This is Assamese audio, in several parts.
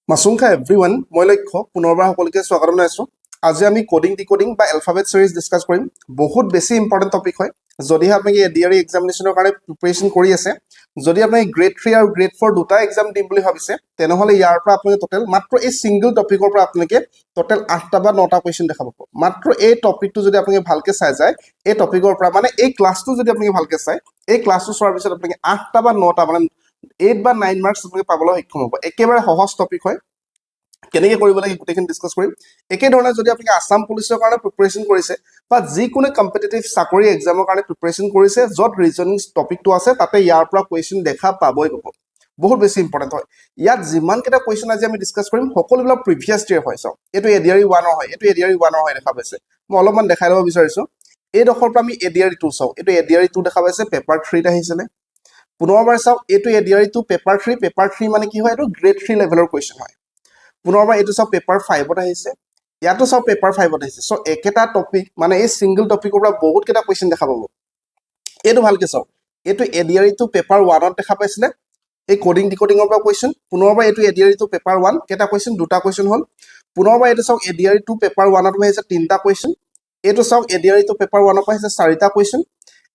মাছুংখা এভৰিৱান মই লক্ষ্য পুনৰবাৰ সকলোকে স্বাগতম জনাইছোঁ আজি আমি কোডিং ডিকোডিং বা এলফাবেট সিৰিজ ডিসকাস কৰিম বহুত বেছি ইম্পৰ্টেন্ট টপিক হয় যদিহে আপুনি এডিআৰই এক্সামিনেশ্যনৰ কাৰণে প্ৰিপাৰেচন কৰি আছে যদি আপুনি গ্ৰেড 3 আৰু গ্ৰেড 4 দুটা এক্সাম দিম বুলি ভাবিছে তেনেহলে ইয়াৰ পৰা আপুনি টোটাল মাত্ৰ এই সিঙ্গল টপিকৰ পৰা আপোনালোকে টোটাল 8টা বা 9টা কোৱেশ্চন দেখাব মাত্ৰ এই টপিকটো যদি আপুনি ভালকে চাই যায় এই টপিকৰ পৰা মানে এই ক্লাছটো যদি আপুনি ভালকে চাই এই ক্লাছটো চোৱাৰ পিছত আপুনি 8টা বা 9টা মানে 8 বা 9 মাৰ্কস আপুনি পাবলৈ সক্ষম হ'ব একেবাৰে সহজ টপিক হয় কেনেকৈ কৰিব লাগে গুটেখিনি ডিসকাস কৰিম একে ধৰণে যদি আপুনি আসাম পুলিচৰ কাৰণে প্ৰিপাৰেচন কৰিছে বা যিকোনো কম্পিটিটিভ চাকৰি এক্সামৰ কাৰণে প্ৰিপাৰেচন কৰিছে যত ৰিজনিং টপিকটো আছে তাতে ইয়াৰ পৰা কোৱেশ্চন দেখা পাবই পাব বহুত বেছি ইম্পৰ্টেন্ট হয় ইয়াত যিমান কেটা কোৱেশ্চন আজি আমি ডিসকাস কৰিম সকলোবিলাক প্ৰিভিয়াস ইয়াৰ হয় সব এটো এডিআৰই 1 হয় এটো এডিআৰই 1 হয় দেখা পাইছে মই অলপমান দেখাই লব বিচাৰিছো এই দখৰ পৰা আমি এডিআৰই 2 চাও এটো এডিআৰই 2 দেখা পাইছে পেপাৰ 3 টা আহিছিলে পুনৰবাৰ চাও এটো এডিআৰই 2 পেপাৰ 3 মানে কি হয় এটো গ্ৰেড 3 লেভেলৰ কোৱেশ্চন হয় পুনৰবাৰ এটো সব পেপাৰ 5 ত আহিছে ইয়াতো সব পেপাৰ 5 ত আহিছে সো একেটা টপিক মানে এই সিঙ্গল টপিকৰ পৰা বহুত কেটা কোৱেশ্চন দেখা পাব এটো ভালকে চাও এটো এডিআৰই 2 পেপাৰ 1 ত দেখা পাইছিলে এই কোডিং ডিকোডিংৰ পৰা কোৱেশ্চন পুনৰবাৰ এটো এডিআৰই 2 পেপাৰ 1 কেটা কোৱেশ্চন দুটা কোৱেশ্চন হল পুনৰবাৰ এটো চাও এডিআৰই 2 পেপাৰ 1 ত আহিছে তিনটা কোৱেশ্চন এটো চাও এডিআৰই 2 পেপাৰ 1 ত আহিছে চাৰিটা কোৱেশ্চন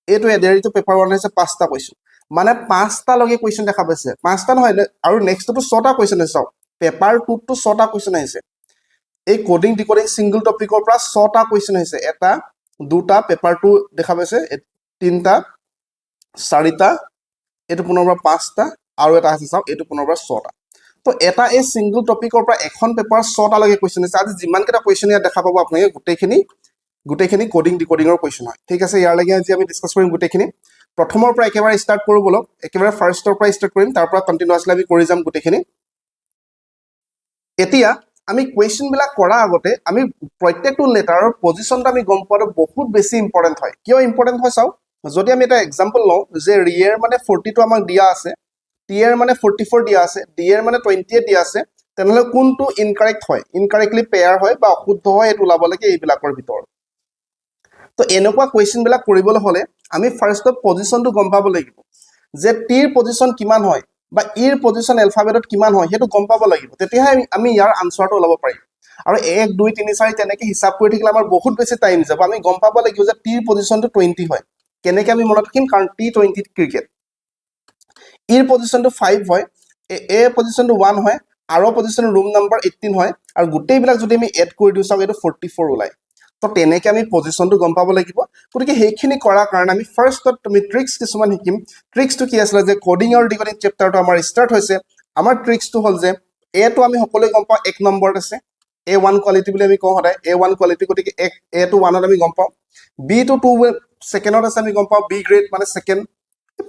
এটো এডিআৰই 2 পেপাৰ 1 আহিছে পাঁচটা কোৱেশ্চন মানে পাঁচটা লগে কোৱেশ্চন দেখা পাইছে পাঁচটা নহয় আৰু নেক্সটটো 6টা কোৱেশ্চন আছে চাও পেপাৰ 2 তো 6টা কোৱেশ্চন আহিছে এই কোডিং ডিকোডিং সিঙ্গল টপিকৰ পৰা 6টা কোৱেশ্চন আহিছে এটা দুটা পেপাৰ 2 দেখা পাইছে তিনটা চাৰিটা এটো পুনৰবাৰ পাঁচটা আৰু এটা আছে চাও এটো পুনৰবাৰ 6টা তো এটা এই সিঙ্গল টপিকৰ পৰা এখন পেপাৰ 6টা লগে কোৱেশ্চন আছে আজি যিমান কেটা কোৱেশ্চন ইয়াত দেখা পাব আপুনি গুটেখিনি কোডিং ডিকোডিংৰ কোৱেশ্চন হয় ঠিক আছে ইয়াৰ লাগি আজি আমি ডিসকাস কৰিম গুটেখিনি প্ৰথমৰ পৰা একেবাৰে স্টাৰ্ট কৰো বলক একেবাৰে ফাৰ্ষ্টৰ পৰা স্টাৰ্ট কৰিম তাৰ পৰা কন্টিনিউয়াছলি আমি কৰি যাম গুটেখিনি এতিয়া আমি কোৱেশ্চন বিলাক কৰা আগতে আমি প্ৰত্যেকটো লেটাৰৰ পজিশনটো আমি গম পোৱাটো বহুত বেছি ইম্পৰ্টেন্ট হয় কিয় ইম্পৰ্টেন্ট হয় চাও যদি আমি এটা এক্সাম্পল লও যে ৰিয়েৰ মানে 42 আমাক দিয়া আছে টিয়েৰ মানে 44 দিয়া আছে ডিয়েৰ মানে 28 দিয়া আছে তেনেহলে কোনটো ইনকাৰেক্ট হয় ইনকাৰেক্টলি পেয়াৰ হয় বা অশুদ্ধ হয় এটো ওলাব লাগে এইবিলাকৰ ভিতৰত তো এনেকুৱা কোৱেশ্চন বিলাক কৰিবলৈ হলে আমি ফাৰ্ষ্টত পজিশনটো গম পাব লাগিব যে টিৰ পজিশন কিমান হয় বা ইৰ পজিশন এলফাবেটত কিমান হয় হেতু গম পাব লাগিব তেতিয়াহে আমি ইয়াৰ আনসাৰটো ওলাব পাৰিম আৰু 1 2 3 4 তেনেকৈ হিসাব কৰি থাকিলে আমাৰ বহুত বেছি টাইম যাব আমি গম পাব লাগিব যে টিৰ পজিশনটো 20 হয় কেনেকৈ আমি মনত ৰাখিম কাৰণ টি20 ক্ৰিকেট ইৰ পজিশনটো 5 হয় এ পজিশনটো 1 হয় আৰু পজিশন ৰুম নাম্বাৰ 18 হয় আৰু গোটেই বিলাক যদি আমি এড কৰি দিও চাও এটো 44 ওলাই তো তেনেকৈ আমি পজিশনটো গম পাব লাগিব গতিকে হেখিনি কৰাৰ কাৰণে আমি ফাৰ্ষ্টত তুমি ট্ৰিক্স কিছুমান শিকিম ট্ৰিক্সটো কি আছিল যে কোডিং আৰু ডিকোডিং চেপ্টাৰটো আমাৰ ষ্টাৰ্ট হৈছে আমাৰ ট্ৰিক্সটো হল যে এ টো আমি সকলোৱে গম পাও 1 নম্বৰত আছে A1 কোৱালিটি বুলি আমি কওঁ হদায় A1 কোৱালিটি গতিকে A টো 1 ত আমি গম পাও B টো 2 সেকেন্ডত আছে আমি গম পাও B গ্ৰেড মানে সেকেন্ড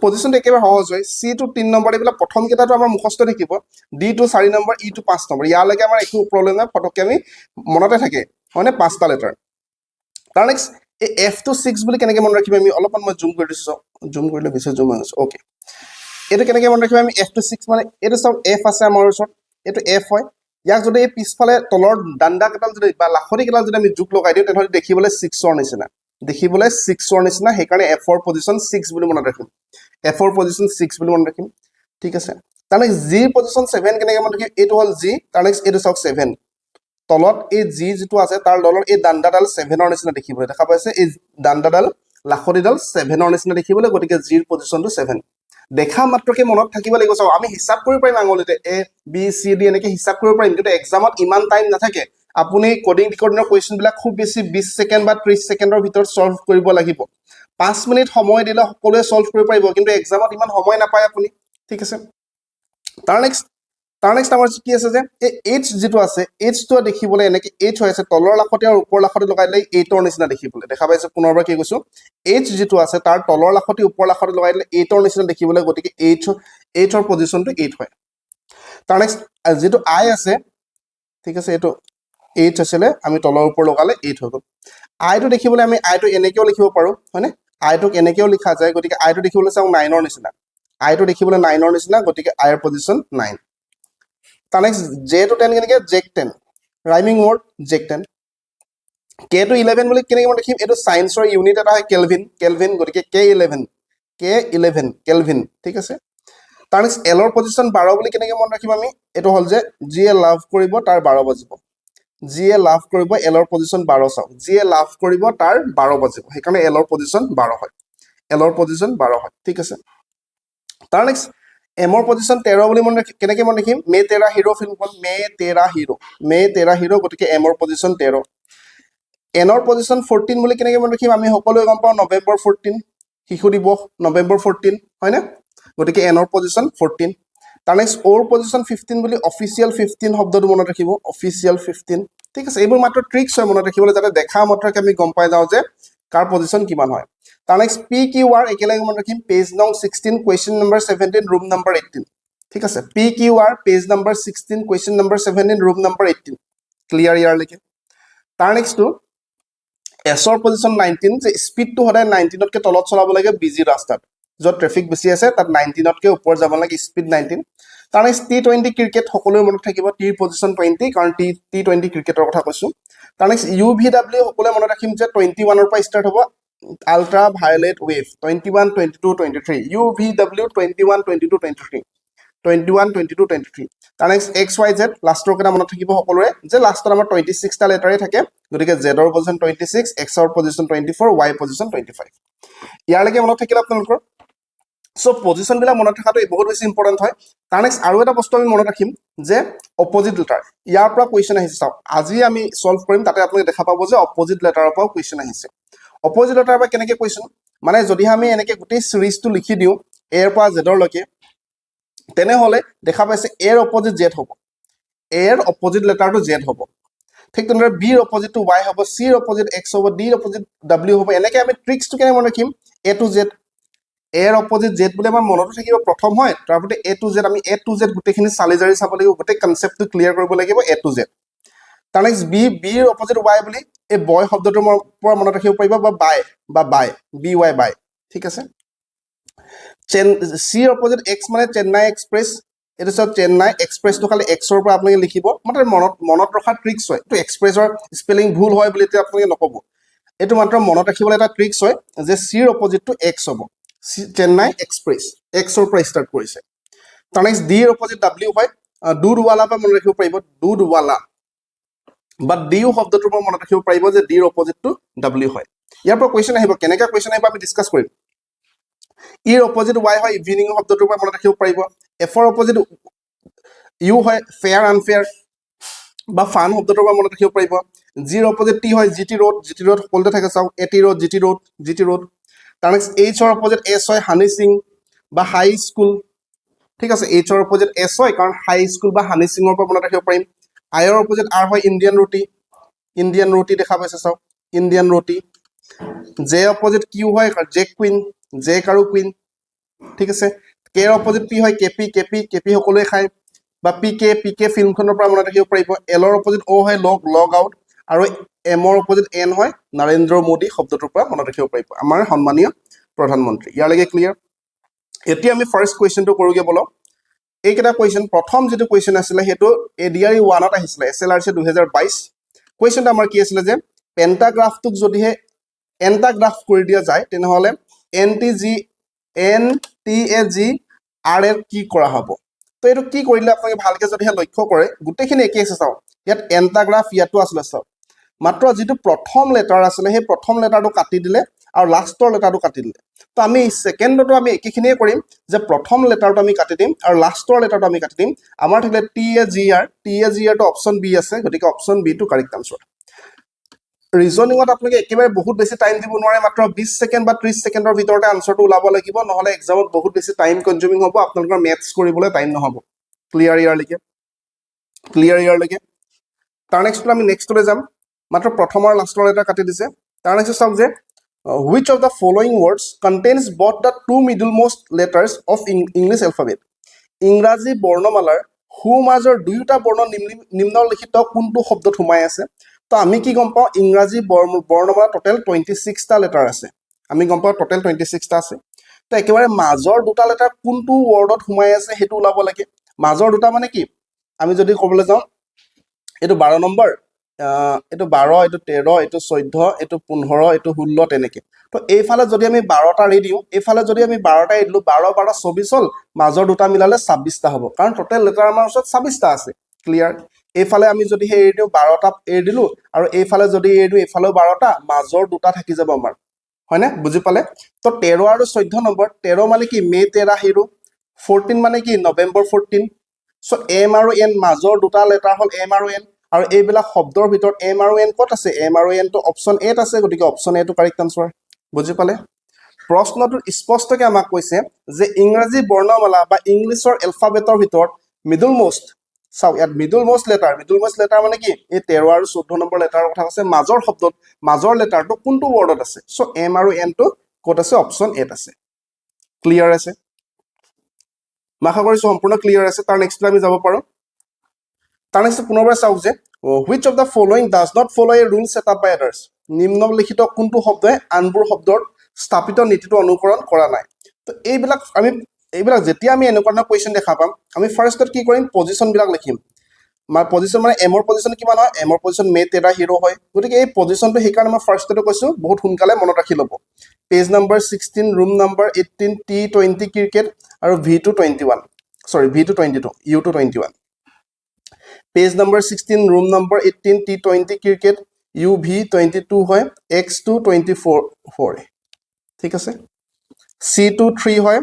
পজিশনটো একেবাৰে সহজ হয় C টো 3 নম্বৰ এইবিলাক প্ৰথম কেটাটো আমাৰ মুখস্থ দেখিব D টো 4 নম্বৰ E টো 5 নম্বৰ ইয়াৰ লাগে আমাৰ একো প্ৰবলেম নাই ফটককে আমি মনতে থাকে মানে পাঁচটা লেটাৰ তাৰ নেক্সট এই F টো 6 বুলি কেনেকৈ মন ৰাখিম আমি অলপমান মই জুম কৰি দিছো জুম কৰিলে বেছি জুম হৈ আছে ওকে এটো কেনেকৈ মন ৰাখিম আমি F টো 6 মানে এটো সব F আছে আমাৰ ওচৰত এটো F হয় ইয়াক যদি এই পিছফালে তলৰ ডান্ডা কেটাল যদি বা লাখৰি কেটাল যদি আমি জুক লগাই দিও তেনেহলে দেখিবলৈ 6 ৰ নিচিনা দেখিবলৈ 6 ৰ নিচিনা হেকাৰণে F ৰ পজিশন 6 বুলি মনত ৰাখিম F ৰ পজিশন 6 বুলি মনত ৰাখিম ঠিক আছে তাৰ নেক্সট G পজিশন 7 কেনেকৈ মনত ৰাখিম এটো হল G তাৰ নেক্সট এটো সব 7 তলত এই G যেটো আছে তাৰ তলৰ এই ডান্ডাডাল 7 ৰ নিচিনা দেখিবলৈ দেখা পাইছে এই ডান্ডাডাল লাখৰিডাল 7 ৰ নিচিনা দেখিবলৈ গতিকে G ৰ পজিশনটো 7 দেখা মাত্ৰকে মনত থাকিব লাগিব চাও আমি হিসাব কৰিব পাৰিম আঙুলিতে A B C D এনেকৈ হিসাব কৰিব পাৰিম কিন্তু এক্সামত ইমান টাইম নাথাকে আপুনি কোডিং ডিকোডিংৰ কোৱেশ্চন বিলাক খুব বেছি 20 সেকেন্ড বা 30 সেকেন্ডৰ ভিতৰত সলভ কৰিব লাগিব 5 মিনিট সময় দিলে সকলোৱে সলভ কৰিব পাৰিব কিন্তু এক্সামত ইমান সময় নাপায় আপুনি ঠিক আছে তাৰ নেক্সট আমাৰ কি আছে যে এই H যেটো আছে H টো দেখিবলৈ এনেকৈ H হৈ আছে তলৰ লাখতে আৰু ওপৰ লাখতে লগাই দিলে 8 ৰ নিচিনা দেখিবলৈ দেখা পাইছে পুনৰবাৰ কি কৈছো H যেটো আছে তাৰ তলৰ লাখতে ওপৰ লাখতে লগাই দিলে 8 ৰ নিচিনা দেখিবলৈ গতিকে H ৰ পজিশনটো 8 হয় তাৰ নেক্সট যেটো I আছে ঠিক আছে এটো H আছিলে আমি তলৰ ওপৰ লগালে 8 হৈ গল I টো দেখিবলৈ আমি I টো এনেকেও লিখিব পাৰো হয়নে I টোক এনেকেও লিখা যায় গতিকে I টো দেখিবলৈ চাও 9 ৰ নিচিনা I টো দেখিবলৈ 9 ৰ নিচিনা গতিকে I ৰ পজিশন 9 তাৰ নেক্সট J টো 10 কেনেকৈ জেক 10 ৰাইমিং ৱৰ্ড জেক 10 K টো 11 বুলি কেনেকৈ মন ৰাখিম এটো সায়েন্সৰ ইউনিট এটা হয় কেলভিন গতিকে K11 কেলভিন ঠিক আছে তাৰ নেক্সট এলৰ পজিশ্যন 12 বুলি কেনেকৈ মনত ৰাখিম আমি এইটো হ'ল যে যিয়ে লাভ কৰিব তাৰ 12 বাজিব যিয়ে লাভ কৰিব এলৰ পজিশ্যন 12 চাওক যিয়ে লাভ কৰিব তাৰ 12 বাজিব সেইকাৰণে এলৰ পজিশ্যন 12 হয় এলৰ পজিশ্যন 12 হয় ঠিক আছে তাৰ নেক্সট এমৰ পজিশ্যন 13 বুলি মনে কেনেকৈ মনে ৰাখিম মে তেৰা হিৰো ফিল্মখন মে তেৰা হিৰো গতিকে এমৰ পজিশ্যন 13 এনৰ পজিশ্যন 14 বুলি কেনেকৈ মনে ৰাখিম আমি সকলোৱে গম পাওঁ নৱেম্বৰ 14 শিশু দিৱস নৱেম্বৰ 14 হয়নে গতিকে এনৰ পজিশ্যন 14 তাৰ নেক্সট ওৰ পজিশ্যন 15 বুলি অফিচিয়েল 15 শব্দটো মনত ৰাখিব অফিচিয়েল 15 ঠিক আছে এইবোৰ মাত্ৰ ট্ৰিক্স হয় মনত ৰাখিবলৈ যাতে দেখা মাত্ৰকে আমি গম পাই যাওঁ যে কাৰ পজিশ্যন কিমান হয় তাৰ নেক্সট পি কিউ আৰ একেলগে মনত ৰাখিম পেজ নং 16 কুৱেশ্যন নম্বৰ 17 ৰুম নম্বৰ 18 ঠিক আছে পি কিউ আৰ page number 16 question number 17 room number 18 clear ইয়াৰলৈকে তাৰ নেক্সটটো এছৰ পজিশ্যন 19 যে স্পীডটো সদায় 19তকৈ তলত চলাব লাগে বিজি ৰাস্তাত য'ত ট্ৰেফিক বেছি আছে তাত 19তকৈ ওপৰত যাব লাগে স্পীড 19 তাৰ নেক্সট টি20 ক্ৰিকেট সকলোৰে মনত থাকিব টিৰ পজিশ্যন 20 কাৰণ টি20 ক্ৰিকেটৰ কথা কৈছোঁ তাৰ নেক্সট ইউ ভি ডাব্লিউ সকলোৱে মনত ৰাখিম যে 21ৰ পৰা ষ্টাৰ্ট হ'ব আল্ট্ৰা ভায়োলেট ৱেভ 21 22 23 ইউ ভি ডাব্লিউ 21 22 23 21 22 23 তাৰ নেক্সট এক্স ৱাই জেড লাষ্টৰ কেইটা মনত থাকিব সকলোৰে যে লাষ্টত আমাৰ 26টা লেটাৰেই থাকে গতিকে জেডৰ পজিশ্যন 26 এক্সৰ পজিশ্যন 24 ৱাই পজিশ্যন 25 ইয়ালৈকে মনত থাকিলে আপোনালোকৰ সো পজিশ্যনবিলাক মনত ৰখাটো বহুত বেছি ইম্পৰ্টেণ্ট হয় তাৰ নেক্সট আৰু এটা বস্তু আমি মনত ৰাখিম যে অপজিট লেটাৰ ইয়াৰ পৰা কুৱেশ্যন আহিছে চাওক আজি আমি সলভ কৰিম তাতে আপোনালোকে দেখা পাব যে অপজিট লেটাৰৰ পৰা কুৱেশ্যন আহিছে অপজিট লেটাৰৰ পৰা কেনেকৈ কুৱেশ্যন মানে যদি আমি এনেকৈ গোটেই চিৰিজটো লিখি দিওঁ এৰ পৰা জেডৰলৈকে তেনেহ'লে দেখা পাইছে এৰ অপজিট জেড হ'ব এৰ অপজিট লেটাৰটো জেড হ'ব ঠিক তেনেদৰে বিৰ অপজিটটো ৱাই হ'ব চিৰ অপজিট এক্স হ'ব ডিৰ অপজিট ডাব্লিউ হ'ব এনেকৈ আমি ট্ৰিক্সটো কেনেকৈ মনত ৰাখিম এ টু জেড এৰ অপজিট জেড বুলি আমাৰ মনতো থাকিব প্ৰথম হয় তাৰপৰা এ টু জেড আমি এ টু জেড গোটেইখিনি চালি জাৰি চাব লাগিব গোটেই কনচেপ্টটো ক্লিয়াৰ কৰিব লাগিব এ টু জেড তাৰ নেক্সট বিৰ অপজিট ৱাই বুলি এই বয় শব্দটোৰ পৰা মনত ৰাখিব পাৰিব বা বাই বি ৱাই বাই ঠিক আছে চিৰ অপজিট এক্স মানে চেন্নাই এক্সপ্ৰেছ এইটো চাওক চেন্নাই এক্সপ্ৰেছটো খালি এক্সৰ পৰা আপোনালোকে লিখিব মানে মনত ৰখা ট্ৰিক্স হয় এইটো এক্সপ্ৰেছৰ স্পেলিং ভুল হয় বুলি এতিয়া আপোনালোকে নক'ব এইটো মাত্ৰ মনত ৰাখিবলৈ এটা ট্ৰিক্স হয় যে চিৰ অপজিটটো এক্স হ'ব চেন্নাই এক্সপ্ৰেছ এক্সৰ পৰা ষ্টাৰ্ট কৰিছে তাৰ নেক্সট ডিৰ অপজিট ডাব্লিউ হয় দুধৱালা পৰা মনত ৰাখিব পাৰিব দুধৱালা বা ডিউ শব্দটোৰ পৰা মনত ৰাখিব পাৰিব যে ডিৰ অপজিটটো ডাব্লিউ হয় ইয়াৰ পৰা কুৱেশ্যন আহিব কেনেকৈ কুৱেশ্যন আহিব আমি ডিছকাছ কৰিম ইৰ অপজিট ৱাই হয় ইভিনিং শব্দটোৰ পৰা মনত ৰাখিব পাৰিব এফৰ অপজিট ইউ হয় ফেয়াৰ আনফেয়াৰ বা ফান শব্দটোৰ পৰা মনত ৰাখিব পাৰিব জিৰ অপজিট টি হয় জি টি ৰোড সকলোতে থাকে চাওক A T road G T road তাৰ নেক্সট এইচৰ অপজিট এছ হয় হানি সিং বা হাই স্কুল ঠিক আছে এইচৰ অপজিট এছ হয় কাৰণ হাই স্কুল বা হানি সিঙৰ পৰা মনত ৰাখিব পাৰিম আইৰ অপজিট আৰ হয় ইণ্ডিয়ান ৰুটি দেখা পাইছে চাওক ইণ্ডিয়ান ৰুটি জে অপজিট কিউ হয় জেক কুইন জেক আৰু কুইন ঠিক আছে কেৰ অপজিট পি হয় কেপি সকলোৱে খায় বা পি কে ফিল্মখনৰ পৰা মনত ৰাখিব পাৰিব এলৰ অপজিট অ' হয় লগ আউট আৰু এমৰ অপজিট এন হয় নৰেন্দ্ৰ মোদী শব্দটোৰ পৰা মনত ৰাখিব পাৰিব আমাৰ সন্মানীয় প্ৰধানমন্ত্ৰী ইয়ালৈকে ক্লিয়াৰ এতিয়া আমি ফাৰ্ষ্ট কুৱেশ্যনটো কৰোঁগৈ বলক এইকেইটা কুৱেশ্যন প্ৰথম যিটো কুৱেশ্যন আছিলে সেইটো ADRE 1ত আহিছিলে SLRC 2022 কুৱেশ্যনটো আমাৰ কি আছিলে যে পেণ্টাগ্ৰাফটোক যদিহে এণ্টাগ্ৰাফ কৰি দিয়া যায় তেনেহ'লে NTAG কি কৰা হ'ব তো এইটো কি কৰিলে আপোনালোকে ভালকৈ যদিহে লক্ষ্য কৰে গোটেইখিনি একেই আছে চাওক ইয়াত এণ্টাগ্ৰাফ ইয়াতো আছিলে চাওক মাত্ৰ যিটো প্ৰথম লেটাৰ আছিলে সেই প্ৰথম লেটাৰটো কাটি দিলে আৰু লাষ্টৰ লেটাৰটো কাটি দিলে তো আমি ছেকেণ্ডতো আমি একেখিনিয়ে কৰিম যে প্ৰথম লেটাৰটো আমি কাটি দিম আৰু লাষ্টৰ লেটাৰটো আমি কাটি দিম আমাৰ থাকিলে TAGR টো অপশ্যন বি আছে গতিকে অপশ্যন বি টো কাৰেক্ট আনচাৰ ৰিজনিঙত আপোনালোকে একেবাৰে বহুত বেছি টাইম দিব নোৱাৰে মাত্ৰ 20 ছেকেণ্ড বা 30 ছেকেণ্ডৰ ভিতৰতে আনচাৰটো ওলাব লাগিব নহ'লে এক্সামত বহুত বেছি টাইম কনজিউমিং হ'ব আপোনালোকৰ মেথছ কৰিবলৈ টাইম নহ'ব ক্লিয়াৰ ইয়াৰলৈকে তাৰ নেক্সটটো আমি নেক্সটলৈ যাম মাত্ৰ প্ৰথম আৰু লাষ্টৰ লেটাৰ কাটি দিছে তাৰ নেক্সট চাওক যে which of the following words contains both the two middlemost letters of English alphabet ইংৰাজী বৰ্ণমালাৰ মাজৰ দুয়োটা বৰ্ণ নিম্নলিখিত কোনটো শব্দত সোমাই আছে তো আমি কি গম পাওঁ ইংৰাজী বৰ্ণমালা টোটেল 26টা লেটাৰ আছে আমি গম পাওঁ টোটেল 26টা আছে তো একেবাৰে মাজৰ দুটা লেটাৰ কোনটো ৱৰ্ডত সোমাই আছে সেইটো ওলাব লাগে মাজৰ দুটা মানে কি আমি যদি ক'বলৈ যাওঁ এইটো 12 নম্বৰ এইটো 12 এইটো 13 এইটো 14 এইটো 15 এইটো 16 তেনেকে তো এইফালে যদি আমি 12টা এৰি দিওঁ এইফালে যদি আমি 12টা এৰি দিলোঁ 12 12 24 হ'ল মাজৰ দুটা মিলালে 26টা হ'ব কাৰণ টোটেল লেটাৰ আমাৰ ওচৰত 26টা আছে ক্লিয়াৰ এইফালে আমি যদি এৰি দিওঁ 12টা এৰি দিলোঁ আৰু এইফালে যদি এৰি দিওঁ এইফালেও 12টা মাজৰ দুটা থাকি যাব আমাৰ হয়নে বুজি পালে তো 13 আৰু 14 নম্বৰ 13 মানে কি মে 13 হিৰো 14 মানে কি নৱেম্বৰ 14 সো এম আৰু এন মাজৰ দুটা লেটাৰ হ'ল এম আৰু এন আৰু এইবিলাক শব্দৰ ভিতৰত এম আৰু এন ক'ত আছে এম আৰু এন তো অপচন এত আছে গতিকে অপচন এ টো কাৰেক্ট আনসাৰ বুজি পালে প্ৰশ্নটো স্পষ্টকৈ আমাক কৈছে যে ইংৰাজী বৰ্ণমালা বা ইংলিছৰ এলফাবেটৰ ভিতৰত মিডল মোষ্ট চাও ইয়াত মিডল মোষ্ট লেটাৰ মানে কি এই 13 আৰু 14 নম্বৰ লেটাৰৰ কথা আছে মাজৰ শব্দত মাজৰ লেটাৰটো কোনটো ৱৰ্ডত আছে সো এম আৰু এন টো ক'ত আছে অপচন এত আছে ক্লিয়াৰ আছে আশা কৰিছো সম্পূৰ্ণ ক্লিয়াৰ আছে তাৰ নেক্সট আমি যাব পাৰো তাৰ নেক্সট পুনৰবাৰ চাওক যে which of the following does not follow a rule set up by others নিম্নলিখিত কোনটো শব্দই আনবোৰ শব্দৰ স্থাপিত নীতিটো অনুকৰণ কৰা নাই তো এইবিলাক যেতিয়া আমি এনেকুৱা ধৰণৰ কোৱেশ্চন দেখা পাম আমি ফাৰ্ষ্টত কি কৰিম পজিশন বিলাক লিখিম মানে পজিশন মানে এমৰ পজিশন কিমান হয় এমৰ পজিশন মে 13 হিৰো হয় গতিকে এই পজিশনটো সেইকাৰণে মই ফাৰ্ষ্টতে কৈছো বহুত সোনকালে মনত ৰাখি ল'ব page number 16 room number 18 T20 cricket আৰু V221 সৰি V222 U221 page number 16 room number 18 T20 cricket UV22 হয় X224 ঠিক আছে C23 হয়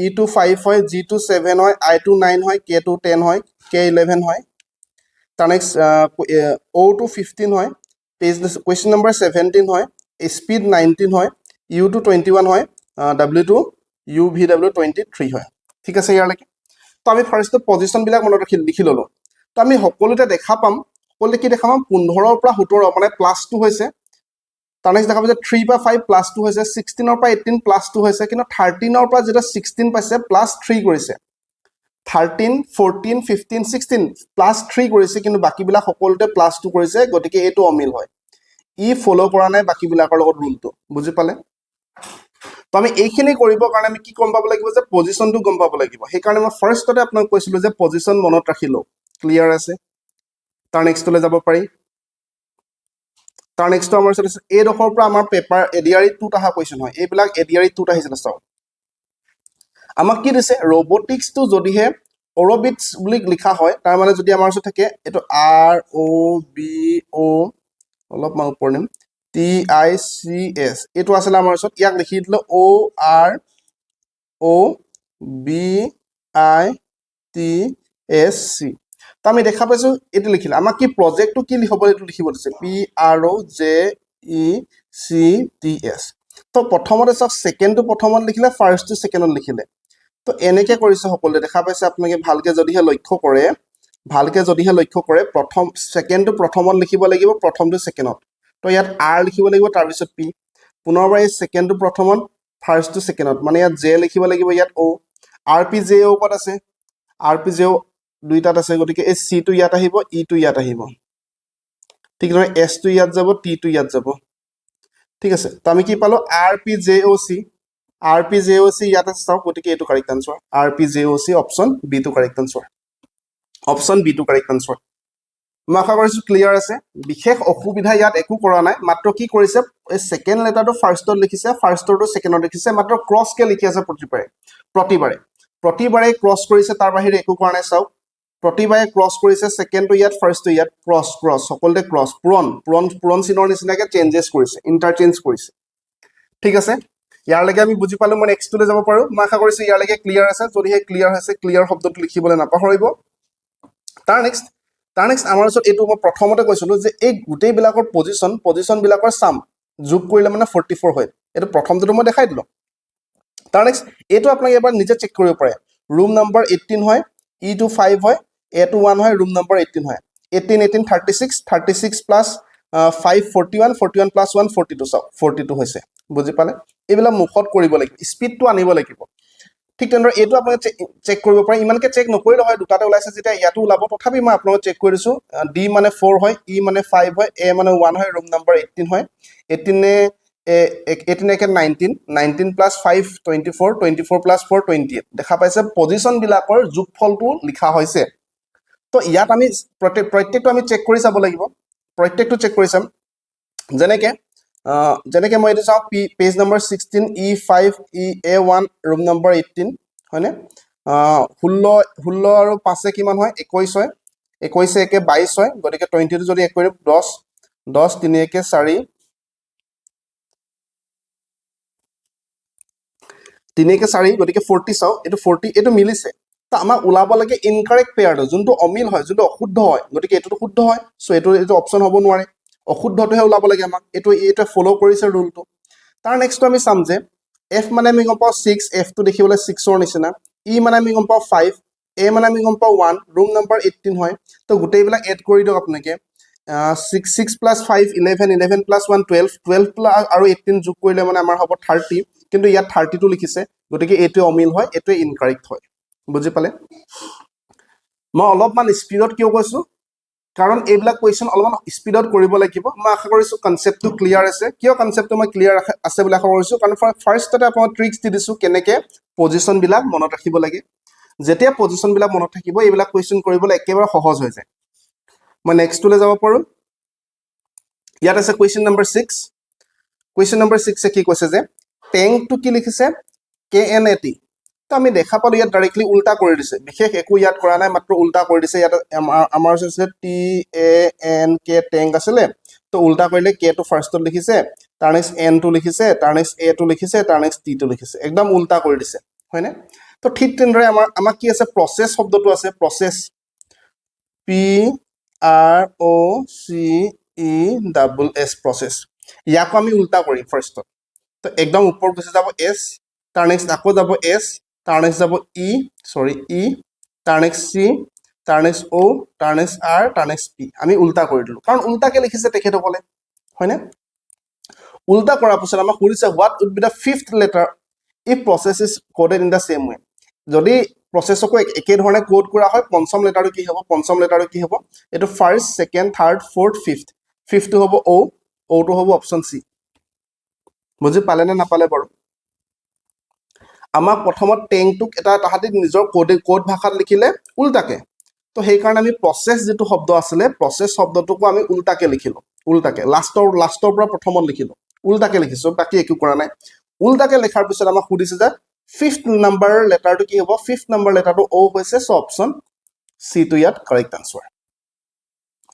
E25 হয় G27 হয় I29 হয় K210 হয় K11 হয় তাৰ নেক্সট O215 হয় পেজ কোৱেশ্চন নম্বৰ 17 হয় স্পীড 19 হয় U221 হয় W2 UVW23 হয় ঠিক আছে ইয়ালৈকে তো আমি ফাৰ্ষ্ট পজিশন বিলাক মনত ৰাখি লিখি ললো তো আমি সকলোতে দেখা পাম সকলোতে কি দেখা পাম 15 পৰা 17 মানে +2 হৈছে তাৰ নেক্সট দেখা পাম যে 3 পৰা 5 +2 হৈছে 16 পৰা 18 +2 হৈছে কিন্তু 13 পৰা যেটা 16 পাইছে +3 কৰিছে 13 14 15 16 +3 কৰিছে কিন্তু বাকিবিলাক সকলোতে +2 কৰিছে গতিকে এইটো অমিল হয় ই ফলো কৰা নাই বাকিবিলাকৰ লগত ৰুলটো বুজি পালে তো আমি এইখিনি কৰিবৰ কাৰণে আমি কি গম পাব লাগিব যে পজিশনটো গম পাব লাগিব সেইকাৰণে মই ফাৰ্ষ্টতে আপোনাক কৈছিলো যে পজিশন মনত ৰাখিলো ক্লিয়াৰ আছে তাৰ নেক্সটলৈ যাব পাৰি তাৰ নেক্সট আমাৰ এই ডখৰ পৰা আমাৰ পেপাৰ এডিআৰই 2 আহা কোৱেশ্চন হয় এইবিলাক এডিআৰই 2 আহিছিল চাও আমাক কি দিছে ৰবটিক্স টো যদিহে অৰবিটস বুলি লিখা হয় তাৰ মানে যদি আমাৰ ওচৰত থাকে এটো ROBO অলপ মা উপৰ নিম TICS এটো আছিল আমাৰ ওচৰত ইয়াক লিখি দিলো OROBITSC তো আমি দেখা পাইছো এটো লিখিলা আমাক কি প্ৰজেক্টটো কি লিখব এটো লিখিব দিছে PROJECTS তো প্ৰথমতে সব সেকেন্ডটো প্ৰথমত লিখিলে ফাৰ্ষ্টটো সেকেন্ডত লিখিলে তো এনেকে কৰিছে সকলোৱে দেখা পাইছে আপোনালোকে ভালকে যদিহে লক্ষ্য কৰে প্ৰথম সেকেন্ডটো প্ৰথমত লিখিব লাগিব প্ৰথমটো সেকেন্ডত তো ইয়াত R লিখিব লাগিব তাৰ পিছত P পুনৰবাৰ এই সেকেন্ডটো প্ৰথমত ফাৰ্ষ্টটো সেকেন্ডত মানে ইয়াত J লিখিব লাগিব ইয়াত O RPJO কত আছে RPJO দুইটাত আছে গতিকে এই C টো ইয়াত আহিব E টো ইয়াত আহিব ঠিক আছে S টো ইয়াত যাব T টো ইয়াত যাব ঠিক আছে তো আমি কি পালো RPJOC ইয়াত আছে চাও গতিকে এটো correct answer RPJOC option B টো কাৰেক্ট আনসাৰ মই আশা কৰিছো ক্লিয়াৰ আছে বিশেষ অসুবিধা ইয়াত একো কৰা নাই মাত্ৰ কি কৰিছে এই সেকেন্ড লেটাৰটো ফাৰ্ষ্টত লিখিছে ফাৰ্ষ্টৰটো সেকেন্ডত লিখিছে মাত্ৰ ক্ৰস কে লিখি আছে প্ৰতিবাৰে ক্ৰস কৰিছে তাৰ বাহিৰে একো কৰা নাই চাও প্ৰতিবাৰে ক্ৰস কৰিছে সেকেন্ডটো ইয়াত ফাৰ্ষ্টটো ইয়াত ক্ৰস সকলোতে ক্ৰস পুৰণ চিনৰ নিচিনাকে চেঞ্জেছ কৰিছে ইন্টাৰচেঞ্জ কৰিছে ঠিক আছে ইয়াৰ লাগে আমি বুজি পালো মই নেক্সট টুলে যাব পাৰো মই আশা কৰিছো ইয়াৰ লাগে ক্লিয়াৰ আছে যদিহে ক্লিয়াৰ হৈছে ক্লিয়াৰ শব্দটো লিখিবলৈ নাপাহৰিব তাৰ নেক্সট আমাৰ ওচৰত এইটো মই প্ৰথমতে কৈছিলো যে এই গোটেই বিলাকৰ পজিশন বিলাকৰ সাম যোগ কৰিলে মানে 44 হয় এটো প্ৰথমটো মই দেখাই দিলো তাৰ নেক্সট এইটো আপোনাক এবাৰ নিজে চেক কৰিব পাৰে ৰুম নম্বৰ 18 হয় E25 হয় A21 হয় ৰুম নম্বৰ 18 হয় 18 36 প্লাস 5 41 প্লাস 1 42 চাও 42 হৈছে বুজি পালে এইবিলাক মুখত কৰিব লাগিব স্পিডটো আনিব লাগিব ঠিক তেনেদৰে এইটো আপোনাক চেক কৰিব পাৰে ইমানকে চেক নকৰিলে হয় দুটাতে ওলাইছে যেতিয়া ইয়াতো ওলাব তথাপি মই আপোনাক চেক কৰি দিছো D মানে 4 হয় E মানে 5 হয় A মানে 1 হয় ৰুম নম্বৰ 18 হয় 18 একে 19 প্লাস 5 24 প্লাস 4 28 দেখা পাইছে পজিশন বিলাকৰ যোগফলটো লিখা হৈছে তো ইয়াত আমি প্ৰত্যেকটো আমি চেক কৰি চাব লাগিব প্ৰত্যেকটো চেক কৰি চাম যেনেকে মই এইটো চাওঁ page number 16 E5 A1 room number 18 হয়নে 16 আৰু 5 কিমান হয় 21 হয় 21 একে 22 হয় গতিকে 20 যদি এক কৰি 10 10 3 একে 4 3 একে 4 গতিকে 40 চাও এইটো 40 এইটো মিলিছে তা আমাক ওলাব লাগে ইনকাৰেক্ট পেয়াৰটো যোনটো অমিল হয় যোনটো অশুদ্ধ হয় গতিকে এইটো শুদ্ধ হয় সো এইটো অপচন হ'ব নোৱাৰে অশুদ্ধটোহে ওলাব লাগে আমাক এইটো ফলো কৰিছে ৰুলটো তাৰ নেক্সটটো আমি চাম যে f মানে আমি গম পাওঁ 6 f টো দেখিবলৈ 6 ৰ নিচিনা e মানে আমি গম পাওঁ 5 a মানে আমি গম পাওঁ 1 ৰুম নম্বৰ 18 হয় তো গোটেইবিলাক এড কৰি দিয়ক আপোনালোকে 6 plus 5 11 11 plus 1 12 12 plus আৰু 18 যোগ কৰিলে মানে আমাৰ হ'ব 30 কিন্তু ইয়াত 32 লিখিছে গতিকে এইটো অমিল হয় এইটো ইনকাৰেক্ট হয় বুজি পালে মই অলপমান স্পিডত কিয় কৈছো কাৰণ এইবিলাক কোৱেশ্চন অলপমান স্পিডত কৰিব লাগিব মই আশা কৰিছো কনসেপ্টটো ক্লিয়াৰ আছে কিয় কনসেপ্টটো মই ক্লিয়াৰ আছে বুলি আশা কৰিছো কাৰণ ফাৰ্ষ্টতে আপোনাক ট্ৰিক্স দি দিছো কেনেকে পজিশন বিলাক মনত ৰাখিব লাগে যেতিয়া পজিশন বিলাক মনত থাকিব এইবিলাক কোৱেশ্চন কৰিবলৈ একেবাৰে সহজ হৈ যায় মই নেক্সটলৈ যাব পাৰো ইয়াত আছে কোৱেশ্চন নম্বৰ 6 কোৱেশ্চন নম্বৰ 6 এ কি কৈছে যে টেংকটো কি লিখিছে KNAT তো আমি দেখা পালো ইয়াত ডাইৰেক্টলি উল্টা কৰি দিছে বিশেষ একো ইয়াত কৰা নাই মাত্ৰ উল্টা কৰি দিছে ইয়াত আমাৰ আছে TANK টেংক আছিলে তো উল্টা কৰিলে K টো ফাৰ্ষ্টত লিখিছে তাৰ নেক্সট N টো লিখিছে তাৰ নেক্সট A টো লিখিছে তাৰ নেক্সট T টো লিখিছে একদম উল্টা কৰি দিছে হয়নে তো ঠিক তেনেদৰে আমাৰ কি আছে প্ৰসেস শব্দটো আছে প্ৰসেস PROCES প্ৰসেস ইয়াকো আমি উল্টা কৰিম ফাৰ্ষ্টত তো একদম ওপৰ গুছি যাব S তাৰ নেক্সট আকৌ যাব S তাৰ নেক্সট যাব E তাৰ নেক্সট C তাৰ নেক্সট O তাৰ নেক্সট R তাৰ নেক্সট P আমি উল্টা কৰি দিলো কাৰণ উল্টাকে লিখিছে তেখেতসকলে হয়নে উল্টা কৰাৰ পিছত আমাক সুধিছে what would be the fifth letter if process is coded in the same way যদি প্ৰসেসকো একে ধৰণে কোড কৰা হয় পঞ্চম লেটাৰটো কি হ'ব পঞ্চম লেটাৰটো কি হ'ব এটো first second third fourth fifth ফিফথটো হ'ব O টো হ'ব অপচন C বুজি পালে নে নাপালে বাৰু আমাক প্ৰথমত টেংকটোক এটা তাহাঁতি নিজৰ কোড ভাষাত লিখিলে উল্টাকে তো সেই কাৰণে আমি প্ৰসেস যেটো শব্দ আছিলে প্ৰসেস শব্দটোকো আমি উল্টাকে লিখিলো উল্টাকে লাষ্টৰ পৰা প্ৰথমত লিখিলো উল্টাকে লিখিছো বাকি একো কৰা নাই উল্টাকে লেখাৰ পিছত আমাক সুধিছে যে ফিফথ নাম্বাৰ লেটাৰটো কি হ'ব ফিফথ নাম্বাৰ লেটাৰটো O হৈছে সো অপচন C টো ইয়াত কাৰেক্ট আনসাৰ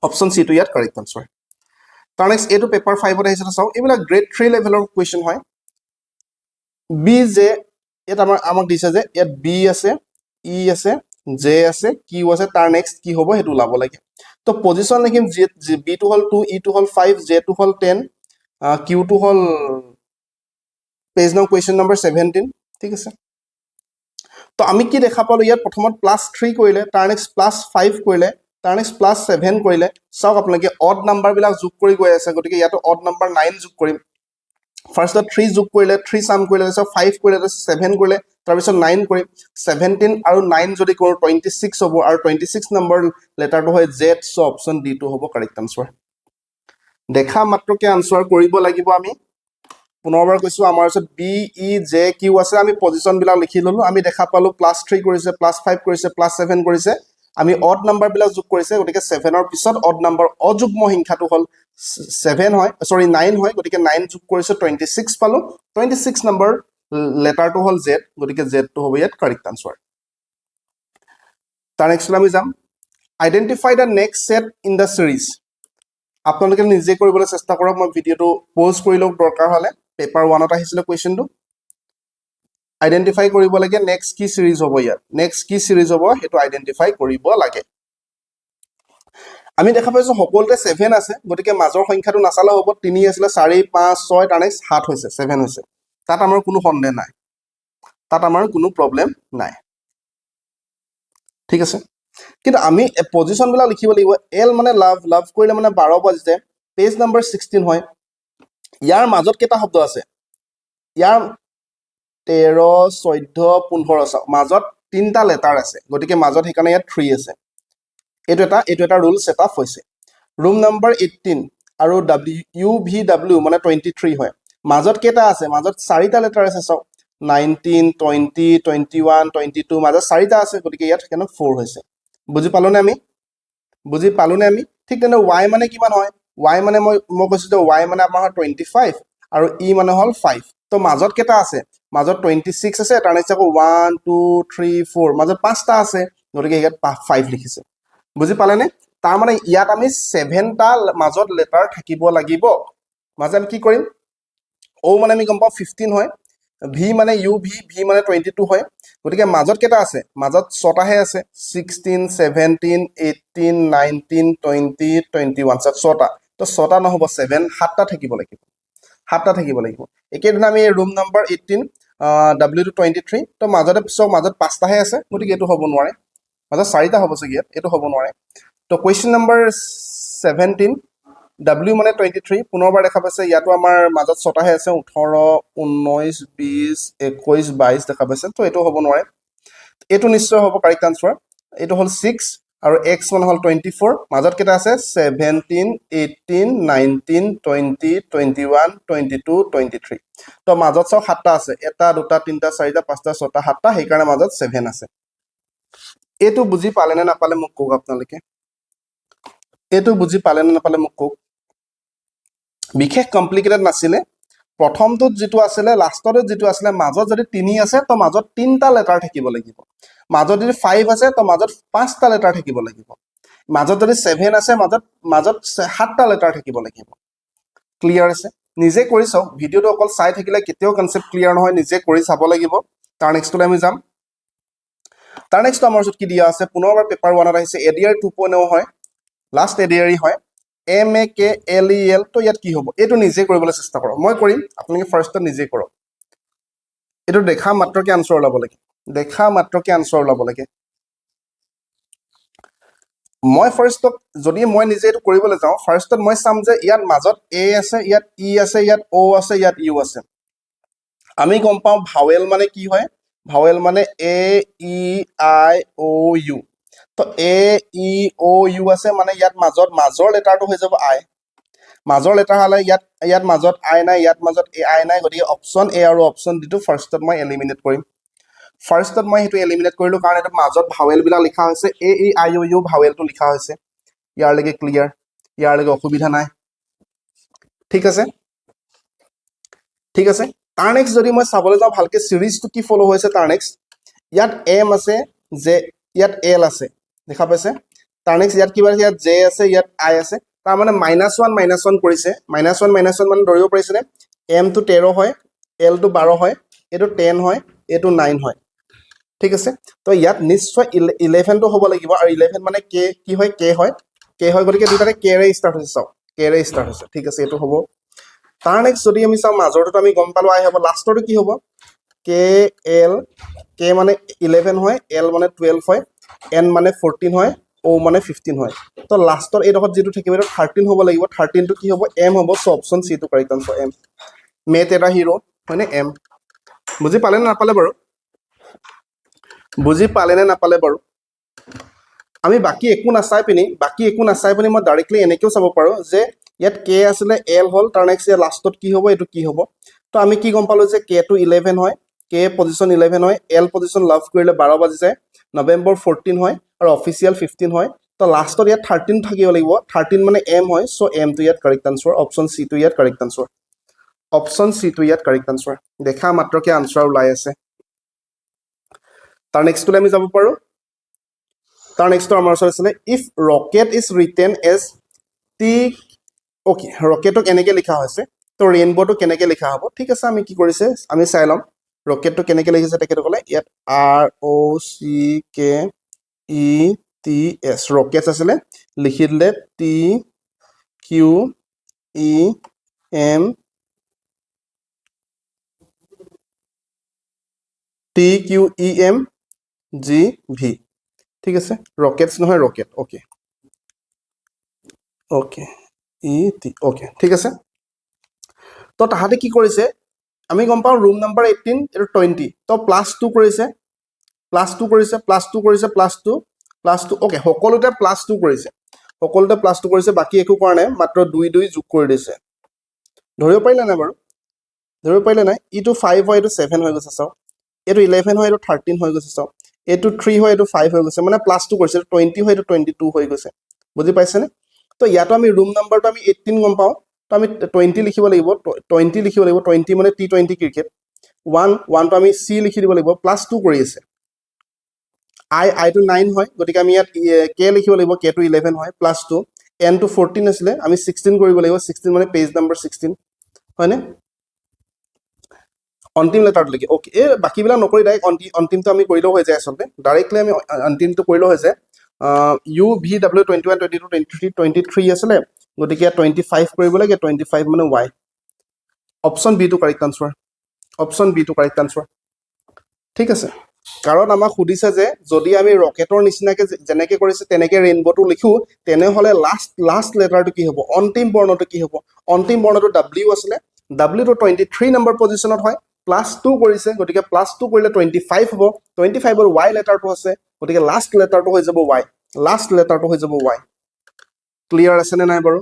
অপচন C টো ইয়াত কাৰেক্ট আনসাৰ তাৰ নেক্সট এটো পেপাৰ 5 ত আহিছে চাও এইবিলাক গ্ৰেড 3 লেভেলৰ কোৱেশ্চন হয় বি জে এটা আমাক দিছে যে ইয়াত বি আছে ই আছে জে আছে কিউ আছে তাৰ নেক্সট কি হ'ব হেতু লাভ লাগে তো পজিশন লিখিম যে বি টো হল 2 ই টো হল 5 জে টো হল 10 কিউ টো হল পেজ নং কোৱেশ্চন নম্বৰ 17 ঠিক আছে তো আমি কি দেখা পালো ইয়াত প্ৰথমত +3 কৰিলে তাৰ নেক্সট +5 কৰিলে তাৰ নেক্সট +7 কৰিলে সব আপোনালোকে অড নাম্বাৰ বিলাক যোগ কৰি গৈ আছে গতিকে ইয়াত অড নাম্বাৰ 9 যোগ কৰিম ফাৰ্ষ্টত 3 যোগ কৰিলে 3 সাম কৰিলে সব 5 কৰিলে 7 কৰিলে তাৰ পিছত 9 কৰিম 17 আৰু 9 যদি কৰো 26 হ'ব আৰু 26 নম্বৰ লেটাৰটো হয় Z সো অপচন D টো হ'ব কাৰেক্ট আনসাৰ দেখা মাত্ৰকে আনসাৰ কৰিব লাগিব আমি পুনৰবাৰ কৈছো আমাৰ আছে বি ই জে কিউ আছে আমি পজিশন বিলাক লিখি ললো আমি দেখা পালো +3 কৰিছে +5 কৰিছে +7 কৰিছে আমি অড নাম্বাৰ বিলাক যোগ কৰিছে গতিকে 7 ৰ পিছত অড নাম্বাৰ অযুগ্ম সংখ্যাটো হল 7 হয় সৰি 9 হয় গতিকে 9 যোগ কৰিছে 26 পালো 26 নম্বৰ লেটাৰটো হল Z গতিকে Z টো হ'ব ইয়াত কাৰেক্ট আনসাৰ তাৰ নেক্সট আমি যাম identify the next set in the series আপোনালোকে নিজে কৰিবলৈ চেষ্টা কৰক মই ভিডিওটো পজ কৰি লওক দৰকাৰ হলে পেপাৰ 1 ত আহিছিল কোৱেশ্চনটো আইডেন্টিফাই কৰিব লাগে নেক্সট কি সিৰিজ হ'ব ইয়াত নেক্সট কি সিৰিজ হ'ব হেতু আইডেন্টিফাই কৰিব লাগে আমি দেখা পাইছো সকলোতে 7 আছে গতিকে মাজৰ সংখ্যাটো নাচালা হ'ব 3 আছিল 4 5 6 তাৰ নেক্সট 7 হৈছে 7 হৈছে তাত আমাৰ কোনো সন্দেহ নাই তাত আমাৰ কোনো প্ৰবলেম নাই ঠিক আছে কিন্তু আমি পজিশন বিলাক লিখিব লাগিব এল মানে লাভ কৰিলে মানে 12 বাজিছে পেজ নম্বৰ 16 হয় ইয়াৰ মাজত কেটা শব্দ আছে ইয়াৰ 13 14 15 চাও মাজত তিনটা লেটাৰ আছে গতিকে মাজত হেকানে ইয়াত 3 আছে এইটো এটা ৰুল সেট আপ হৈছে ৰুম নম্বৰ 18 আৰু UVW মানে 23 হয় মাজত কেটা আছে মাজত 4টা লেটাৰ আছে চাও 19 20 21 22 মাজত 4টা আছে গতিকে ইয়াত কেন 4 হৈছে বুজি পালোনে আমি ঠিক তেনে y মানে কিমান হয় y মানে মই কৈছো যে y মানে আমাৰ 25 আৰু e মানে হল 5 তো মাজত কেটা আছে মাজত 26 আছে তাৰ নেক্সট আকৌ 1 2 3 4 মাজত পাঁচটা আছে গতিকে ইয়াত 5 লিখিছে বুজি পালে নে তাৰ মানে ইয়াত আমি 7টা মাজত লেটাৰ থাকিব লাগিব মাজত আমি কি কৰিম o মানে আমি গম পাওঁ 15 হয় v মানে u v মানে 22 হয় গতিকে মাজত কেটা আছে মাজত 6টাহে আছে 16 17 18 19 20 21 6টা তো 6টা নহব 7 7টা থাকিব লাগিব 7টা থাকিব লাগিব একেদিন আমি ৰুম নাম্বাৰ 18 w to 23 তো মাজতে পিছক মাজত 5টাহে আছে গতিকে এটো হ'ব নোৱাৰে মাজত 4টা হ'ব চাগে এটো হ'ব নোৱাৰে তো কোৱেশ্চন নাম্বাৰ 17 w মানে 23 পুনৰবাৰ দেখা পাইছে ইয়াতো আমাৰ মাজত 6টাহে আছে 18 19 20 21 22 দেখা পাইছে তো এটো হ'ব নোৱাৰে এটো নিশ্চয় হ'ব কাৰেক্ট আনসাৰ এটো হল 6 আৰু x মানে হল 24 মাজত কেটা আছে 17 18 19 20 21 22 23 তো মাজত সব 7টা আছে এটা দুটা তিনটা চাৰিটা পাঁচটা ছটা সাতটা সেই কাৰণে মাজত 7 আছে এটো বুজি পালে নে নাপালে মোক কক আপোনালোকে এটো বুজি পালে নে নাপালে মোক কক বিশেষ কমপ্লিকেটেড নাছিলে প্ৰথমটোত যেটো আছিল লাষ্টত যেটো আছিল মাজত যদি 3 আছে তো মাজত 3টা লেটাৰ থাকিব লাগিব মাজত যদি 5 আছে তো মাজত 5টা লেটাৰ থাকিব লাগিব মাজত যদি 7 আছে মাজত 7টা লেটাৰ থাকিব লাগিব ক্লিয়াৰ আছে নিজে কৰি চাও ভিডিওটো অকল চাই থাকিলে কেতিয়াও কনসেপ্ট ক্লিয়াৰ নহয় নিজে কৰি চাব লাগিব তাৰ নেক্সটলৈ আমি যাম তাৰ নেক্সট আমাৰ ওচৰত কি দিয়া আছে পুনৰবাৰ পেপাৰ 1 ত আহিছে এডিআৰ 2.0 হয় লাষ্ট এডিআৰ হয় MAKLEL তো ইয়াত কি হ'ব এটো নিজে কৰিবলৈ চেষ্টা কৰক মই কৰিম আপোনালোকে ফাৰ্ষ্টত নিজে কৰক এটো দেখা মাত্ৰকে আনসাৰ ওলাব লাগে দেখা মাত্ৰকে আনসাৰ ওলাব লাগে মই ফাৰ্ষ্টত যদি মই নিজে এটো কৰিবলৈ যাও ফাৰ্ষ্টত মই চাম যে ইয়াত মাজত a আছে ইয়াত e আছে ইয়াত o আছে ইয়াত u আছে আমি গম পাও ভাৱেল মানে কি হয় ভাৱেল মানে a e i o u তো a e o u আছে মানে ইয়াত মাজৰ লেটাৰটো হৈ যাব i মাজৰ লেটাৰ হলে ইয়াত মাজত i নাই ইয়াত মাজত i নাই গতিকে অপচন a আৰু অপচন d টো ফাৰ্ষ্টত মই এলিমিনেট কৰিম ফাৰ্ষ্টত মই হেতু এলিমিনেট কৰিলো কাৰণ এটা মাজত ভাৱেল বিলা লিখা হৈছে a e i o u ভাৱেলটো লিখা হৈছে ইয়াৰ লগে ক্লিয়াৰ ইয়াৰ লগে অসুবিধা নাই ঠিক আছে তাৰ নেক্সট যদি মই চাবলৈ যাও ভালকে সিৰিজটো কি ফলো হৈছে তাৰ নেক্সট ইয়াত m আছে যে ইয়াত l আছে দেখা পাইছে তাৰ নেক্সট ইয়াত কিবা ইয়াত j আছে ইয়াত i আছে তাৰ মানে -1 কৰিছে -1 মানে ধৰিব পাৰিছে নে m to 13 হয় l to 12 হয় এটো 10 হয় এটো 9 হয় ঠিক আছে তো ইয়াত নিশ্চয় 11 টো হ'ব লাগিব আৰু 11 মানে k কি হয় k হয় গতিকে দুটাতে k ৰে ষ্টাৰ্ট হৈছে চাও k ৰে ষ্টাৰ্ট হৈছে ঠিক আছে এটো হ'ব তাৰ নেক্সট যদি আমি চাও মাজৰটো আমি গম পালো আই হ'ব লাষ্টৰটো কি হ'ব k l k মানে 11 হয় l মানে 12 হয় n মানে 14 হয় o মানে 15 হয় তো লাষ্টৰ এই ডখত যেটো থাকিব 13 হ'ব লাগিব 13 টো কি হ'ব m হ'ব সো অপচন c টো কাৰেক্ট আনসাৰ m মেথ এটা হিৰো হয়নে m বুজি পালে নে নাপালে বাৰু বুজি পালে নে নাপালে বাৰু আমি বাকি একো নাচাই পিনি মই ডাইৰেক্টলি এনেকেও চাব পাৰো যে ইয়াত k আছিল l হল তাৰ নেক্সট ইয়াত লাষ্টত কি হ'ব এটো কি হ'ব তো আমি কি গম পালো যে k টো 11 হয় k পজিশন 11 হয় l পজিশন লাভ কৰিলে 12 বাজি যায় নৱেম্বৰ 14 হয় আৰু অফিচিয়েল 15 হয় তো লাষ্টত ইয়াত 13 থাকিব লাগিব 13 মানে m হয় সো m টো ইয়াত কাৰেক্ট আনসাৰ অপচন c টো ইয়াত কাৰেক্ট আনসাৰ অপচন c টো ইয়াত কাৰেক্ট আনসাৰ দেখা মাত্ৰকে আনসাৰ ওলাই আছে তাৰ নেক্সট আমি যাব পাৰো তাৰ নেক্সট আমাৰ ওচৰত আছে if rocket is written as T okay ৰকেটক এনেকে লিখা হৈছে তো ৰেইনবো টো কেনেকে লিখা হ'ব ঠিক আছে আমি কি কৰিছে আমি চাই লম ৰকেটটো কেনেকে লিখিছে তেখেত ক'লে ইয়াত r o c k e t s rocket আছিল লিখি দিলে t q e m t q e m g v ঠিক আছে ৰকেটস নহয় ৰকেট ওকে ওকে ই টি ওকে ঠিক আছে তো তাহাতে কি কৰিছে আমি গম পাও ৰুম নাম্বাৰ 18 এটো 20 তো +2 কৰিছে +2 ওকে সকলোতে +2 কৰিছে বাকি একো কৰা নাই মাত্ৰ 2 2 যোগ কৰি দিছে ধৰিব পাৰিলা না বাৰু ধৰিব পাৰিলা নাই ইটো 5 হয় এটো 7 হৈ গৈছে চাও এটো 11 হয় এটো 13 হৈ গৈছে চাও এটো 3 হয় এটো 5 হৈ গৈছে মানে +2 কৰিছে 20 হয় এটো 22 হৈ গৈছে বুজি পাইছেনে তো ইয়াতো আমি ৰুম নাম্বাৰটো আমি 18 গম পাওঁ তো আমি 20 লিখিব লাগিব 20 লিখিব লাগিব 20 মানে T20 ক্ৰিকেট 1 টো আমি C লিখি দিব লাগিব প্লাছ 2 কৰি আছে I টো 9 হয় গতিকে আমি ইয়াত K লিখিব লাগিব K টো 11 হয় প্লাছ 2 N টো 14 আছিলে আমি 16 কৰিব লাগিব 16 মানে পেজ নম্বৰ 16 হয়নে অন্তিম লেটাৰটো লিখি ওকে এই বাকিবিলাক নকৰি ডাইৰেক্ট অন্তিমটো আমি কৰিলেও হৈ যায় আচলতে ডাইৰেক্টলি আমি অন্তিমটো কৰিলেও হৈ যায় UVW 21 22 23 23 আছিলে গতিকে 25 কৰিব লাগে 25 মানে Y অপশ্যন বি টো কাৰেক্ট আনসাৰ অপশ্যন বি টো কাৰেক্ট আনসাৰ ঠিক আছে কাৰণ আমাক সুধিছে যে যদি আমি ৰকেটৰ নিচিনাকে যেনেকে কৰিছে তেনেকে ৰেইনবটো লিখো তেনেহলে লাষ্ট লেটাৰটো কি হ'ব অন্তিম বৰ্ণটো কি হ'ব অন্তিম বৰ্ণটো W আছিলে W টো 23 নম্বৰ পজিশনত হয় প্লাছ 2 কৰিছে গতিকে প্লাছ 2 কৰিলে 25 হ'ব 25 ৰ Y লেটাৰটো আছে গতিকে লাষ্ট লেটাৰটো হৈ যাব Y লাষ্ট লেটাৰটো হৈ যাব Y ক্লিয়াৰ আছে নে নাই বাৰু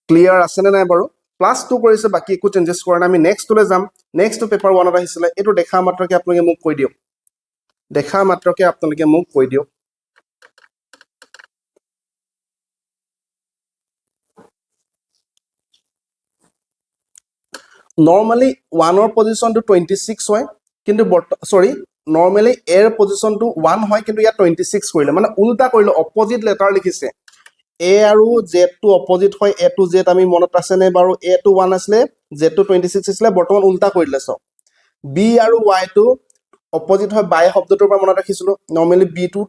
ক্লিয়াৰ আছে নে নাই বাৰু প্লাছ 2 কৰিছে বাকি একো চেঞ্জেছ কৰা নাই আমি নেক্সটলৈ যাম নেক্সট পেপাৰ 1 ত আহিছিলে এটো দেখা মাত্ৰকে আপোনালোকে মোক কৈ দিয়ক দেখা মাত্ৰকে আপোনালোকে মোক কৈ দিয়ক নৰমালি 1 ৰ পজিশনটো 26 হয় কিন্তু সৰি নৰমালি এৰ পজিশনটো 1 হয় কিন্তু ইয়া 26 কৰিলে মানে উল্টা কৰিলে অপোজিট লেটাৰ লিখিছে A আৰু Z টো অপোজিট হয় A to Z আমি মনত আছে নে বাৰু A to 1 আছিলে Z to 26 আছিলে বৰ্তমান উল্টা কৰিলে সব B আৰু Y টো অপোজিট হয় বাই শব্দটোৰ পৰা মনত ৰাখিছিলো নৰমালি B টো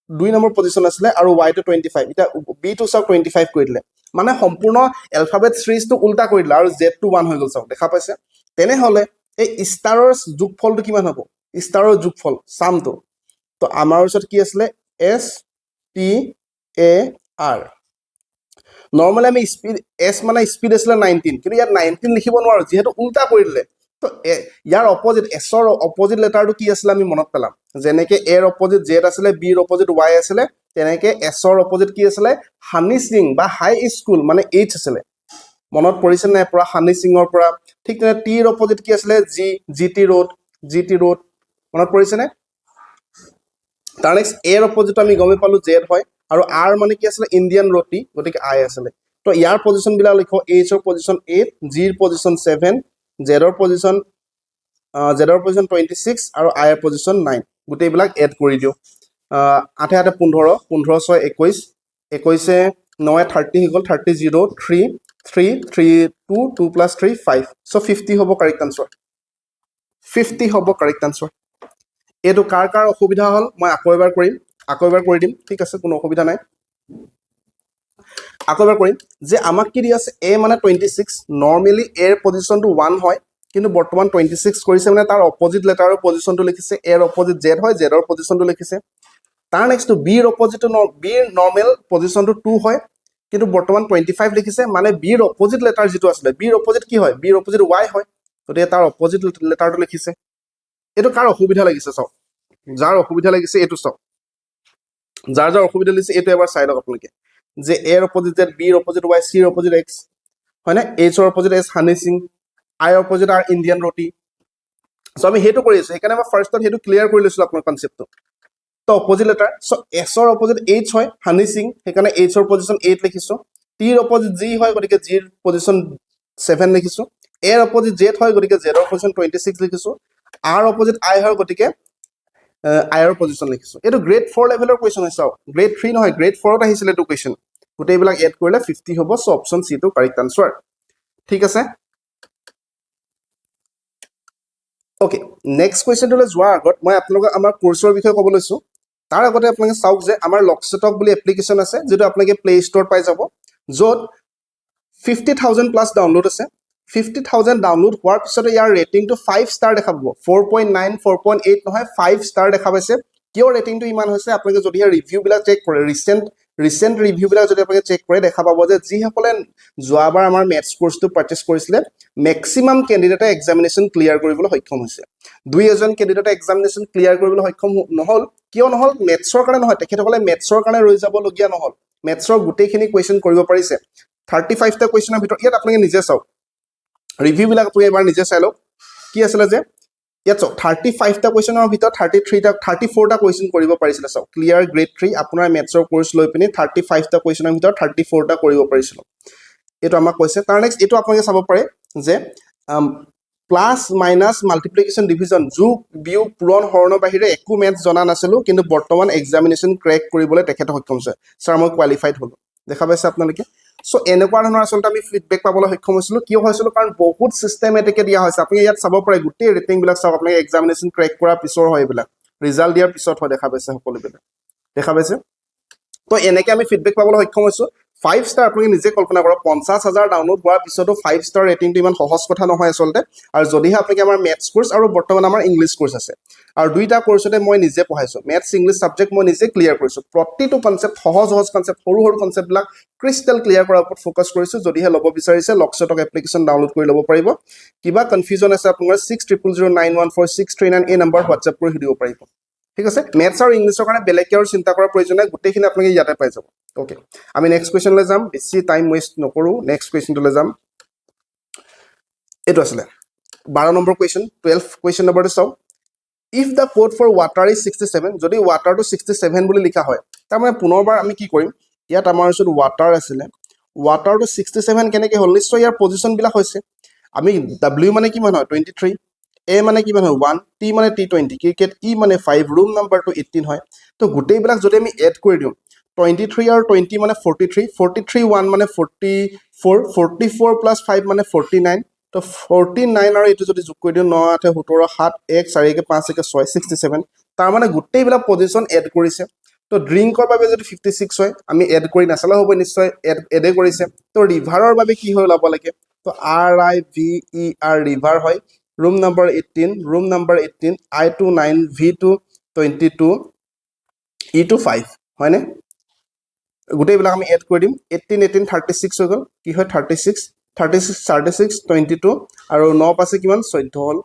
2 নম্বৰ পজিশন আছিলে আৰু Y টো 25 এটা B টো সব 25 কৰি দিলে মানে সম্পূৰ্ণ এলফাবেট সিৰিজ টো উল্টা কৰি দিলে আৰু Z টো 1 হৈ গল সব দেখা পাইছে তেনেহলে এই ষ্টাৰৰ যোগফলটো কিমান হ'ব ষ্টাৰৰ যোগফল সামটো তো আমাৰ ওচৰত কি আছিলে S P A R normally আমি স্পিড S মানে স্পিড আছিলে 19 কিন্তু ইয়াত 19 লিখিব নোৱাৰো যেহেতু উল্টা কৰি দিলে তো ইয়াৰ অপোজিট S ৰ অপোজিট লেটাৰটো কি আছিলে আমি মনত পেলাম যেনেকে A ৰ অপোজিট Z আছিলে B ৰ অপোজিট Y আছিলে তেনেকে S ৰ অপোজিট কি আছিলে হানি সিং বা হাই স্কুল মানে H আছিলে মনত পৰিছে নাই পৰা হানি সিংৰ পৰা ঠিক তেনে T ৰ অপোজিট কি আছিলে GT ৰোড মনত পৰিছে নে তাৰ নেক্সট A ৰ অপোজিট আমি গমে পালো Z হয় আৰু R মানে কি আছিলে ইন্ডিয়ান ৰোটি গতিকে I আছিলে তো ইয়াৰ পজিশন বিলা লিখো H ৰ পজিশন 8 G ৰ পজিশন 7 Z ৰ পজিশন 26 আৰু I ৰ পজিশন 9 গোটেই বিলাক এড কৰি দিও 8 8 15 15 6 21 21 9 30 হৈ গল 30 0 3 3 3 2 2 plus 3 5 so 50 হ'ব কারেক্ট আনসার 50 হ'ব কারেক্ট আনসার এটো কাৰ অসুবিধা হল মই আকৌ এবাৰ কৰি দিম ঠিক আছে কোনো অসুবিধা নাই আকৌ এবাৰ কৰিম যে আমাক কি দি আছে A মানে 26 নৰমালি A ৰ পজিশনটো 1 হয় কিন্তু বৰ্তমান 26 কৰিছে মানে তাৰ অপোজিট লেটাৰৰ পজিশনটো লিখিছে A ৰ অপোজিট Z হয় Z ৰ পজিশনটো লিখিছে তাৰ নেক্সট B ৰ অপোজিট B ৰ নৰমাল পজিশনটো 2 হয় কিন্তু বৰ্তমান 25 লিখিছে মানে B ৰ অপোজিট লেটাৰ যেটো আছে B ৰ অপোজিট কি হয় B ৰ অপোজিট Y হয় গতিকে তাৰ অপোজিট লেটাৰটো লিখিছে এটো কাৰ অসুবিধা লাগিছে চাও যাৰ অসুবিধা লাগিছে এটো চাও যাৰ অসুবিধা লাগিছে এটো এবাৰ চাই লওক আপোনালোকে যে A ৰ অপোজিট Z B ৰ অপোজিট Y C ৰ অপোজিট X হয় না H ৰ opposite S Honey Singh I ৰ অপোজিট R ইন্ডিয়ান ৰোটি সো আমি হেতু কৰি আছো এখানে মই ফাৰ্স্টত হেতু ক্লিয়াৰ কৰি লৈছো আপোনাৰ কনসেপ্টটো তো অপোজিট লেটাৰ সো S ৰ অপোজিট H হয় হানি সিং সেইকাৰণে H ৰ পজিশন 8 লিখিছো T ৰ অপোজিট G হয় গতিকে G ৰ পজিশন 7 লিখিছো A ৰ অপোজিট Z হয় গতিকে Z ৰ পজিশন 26 লিখিছো R অপোজিট I হয় গতিকে I ৰ পজিশন লিখিছো এটো গ্ৰেড 4 লেভেলৰ কোৱেশ্চন আছে গ্ৰেড 3 নহয় গ্ৰেড 4 ত আহিছিল এটো কোৱেশ্চন গোটেই বিলাক এড কৰিলে 50 হ'ব সো অপচন সি টো কাৰেক্ট আনসাৰ ঠিক আছে ওকে নেক্সট কোৱেশ্চনটোলৈ যোৱাৰ আগত মই আপোনালোকক আমাৰ কোৰ্সৰ বিষয়ে ক'ব লৈছো তাৰ আগতে আপোনালোকে চাওক যে আমাৰ লক্সটক বুলি এপ্লিকেশন আছে যেটো আপোনালোকে প্লে ষ্ট'ৰ পাই যাব য'ত 50000 প্লাস ডাউনলোড আছে 50000 ডাউনলোড হোৱাৰ পিছত ইয়াৰ ৰেটিংটো 5 ষ্টাৰ দেখাব 4.9 4.8 নহয় 5 ষ্টাৰ দেখা পাইছে কিয় ৰেটিংটো ইমান হৈছে আপোনালোকে যদি ৰিভিউ বিলাক চেক কৰে ৰিসেন্ট ৰিভিউ বিলাক যদি আপোনালোকে চেক কৰে দেখা পাব যে যিসকলে যোৱাবাৰ আমাৰ মেথছ কোৰ্সটো পাৰচেজ কৰিছিলে ম্যাক্সিমাম ক্যান্ডিডেটে এক্সামিনেশন ক্লিয়াৰ কৰিবলৈ সক্ষম হৈছে দুই এজন ক্যান্ডিডেটে এক্সামিনেশন ক্লিয়াৰ কৰিবলৈ সক্ষম নহল কিয় নহল মেথছৰ কাৰণে নহয় তেখেতসকলে মেথছৰ কাৰণে ৰৈ যাব লগিয়া নহল মেথছৰ গোটেইখিনি কোৱেশ্চন কৰিব পাৰিছে 35 টা কোৱেশ্চনৰ ভিতৰত ইয়াত আপোনালোকে নিজে চাওক ৰিভিউ বিলাক আপুনি এবাৰ নিজে চাই লওক কি আছিল যে ইয়াত চাওক 35টা কুৱেশ্যনৰ ভিতৰত 34টা কুৱেশ্যন কৰিব পাৰিছিলে চাওক ক্লিয়াৰ গ্ৰেড 3 আপোনাৰ মেথছৰ কোৰ্চ লৈ পিনি 35টা কুৱেশ্যনৰ ভিতৰত 34টা কৰিব পাৰিছিলোঁ এইটো আমাক কৈছে তাৰ নেক্সট এইটো আপোনালোকে চাব পাৰে যে প্লাছ মাইনাছ মাল্টিপ্লিকেশ্যন ডিভিজন যোগ বিয়োগ পূৰণ হৰণৰ বাহিৰে একো মেথছ জনা নাছিলোঁ কিন্তু বৰ্তমান এক্সামিনেশ্যন ক্ৰেক কৰিবলৈ তেখেতে সক্ষম হৈছে ছাৰ মই কোৱালিফাইড হ'লোঁ দেখা পাইছে আপোনালোকে সো এনেকুৱা ধৰণৰ আচলতে আমি ফিডবেক পাবলৈ সক্ষম হৈছিলোঁ কিয় হৈছিলোঁ কাৰণ বহুত চিষ্টেমেটিকে দিয়া হৈছে আপুনি ইয়াত চাব পাৰে গোটেই ৰেটিংবিলাক চাওক আপোনালোকে এক্সামিনেশ্যন ক্ৰেক কৰাৰ পিছৰ হয় এইবিলাক ৰিজাল্ট দিয়াৰ পিছত হয় দেখা পাইছে সকলোবিলাক দেখা পাইছে তো এনেকৈ আমি ফিডবেক পাবলৈ সক্ষম হৈছোঁ 5 ষ্টাৰ আপোনালোকে নিজে কল্পনা কৰক 50,000 ডাউনলোড হোৱাৰ পিছতো 5 ষ্টাৰ ৰেটিংটো ইমান সহজ কথা নহয় আচলতে আৰু যদিহে আপোনালোকে আমাৰ মেথছ কোৰ্চ আৰু বৰ্তমান আমাৰ ইংলিছ কোৰ্চ আছে আৰু দুইটা কোৰ্চতে মই নিজে পঢ়াইছোঁ মেথছ ইংলিছ ছাবজেক্ট মই নিজে ক্লিয়াৰ কৰিছোঁ প্ৰতিটো কনচেপ্ট সহজ কনচেপ্ট সৰু কনচেপ্টবিলাক ক্ৰিষ্টেল ক্লিয়াৰ কৰাৰ ওপৰত ফ'কাছ কৰিছোঁ যদিহে ল'ব বিচাৰিছে লক্সটক এপ্লিকেশ্যন ডাউনলোড কৰি ল'ব পাৰিব কিবা কনফিউজন আছে আপোনাৰ 6000914639 এই নম্বৰ হোৱাটছএপ কৰি সুধিব পাৰিব ঠিক আছে মেথছ আৰু ইংলিছৰ কাৰণে বেলেগকৈ আৰু চিন্তা কৰাৰ প্ৰয়োজন নাই গোটেইখিনি আপোনালোকে ইয়াতে পাই যাব ওকে আমি নেক্সট কুৱেশ্যনলৈ যাম বেছি টাইম ৱেষ্ট নকৰোঁ নেক্সট কুৱেশ্যনটোলৈ যাম এইটো আছিলে 12 নম্বৰ কুৱেশ্যন 12 কুৱেশ্যন নম্বৰটো চাওক if the code for water is 67 যদি ৱাটাৰটো 67 বুলি লিখা হয় তাৰমানে পুনৰবাৰ আমি কি কৰিম ইয়াত আমাৰ ওচৰত ৱাটাৰ আছিলে ৱাটাৰটো 67 কেনেকৈ হ'ল নিশ্চয় ইয়াৰ পজিশ্যনবিলাক হৈছে আমি W মানে কিমান হয় 23 A মানে কিমান হয় 1 T মানে T20 ক্ৰিকেট E মানে 5 ৰুম নাম্বাৰটো 18 হয় তো গোটেইবিলাক যদি আমি এড কৰি দিওঁ 23 আৰু 20 মানে 43 43 1 মানে 44 44 প্লাছ 5 মানে 49 তো 49 আৰু এইটো যদি যোগ কৰি দিওঁ 9 8 17 7 1 4 1 5 1 6 67 তাৰ মানে গোটেইবিলাক পজিশ্যন এড কৰিছে তো ড্ৰিংকৰ বাবে যদি 56 হয় আমি এড কৰি নাচালে হ'ব নিশ্চয় এডে কৰিছে তো ৰিভাৰৰ বাবে কি হৈ ওলাব লাগে তো RIVER ৰিভাৰ হয় room number 18 room number 18 I2 9 V2 22 E2 5 হয়নে গোটেইবিলাক আমি এড কৰি দিম 18 18 36 হৈ গ'ল কি হয় 36 36 36 22 আৰু 9 পাছে কিমান 14 হ'ল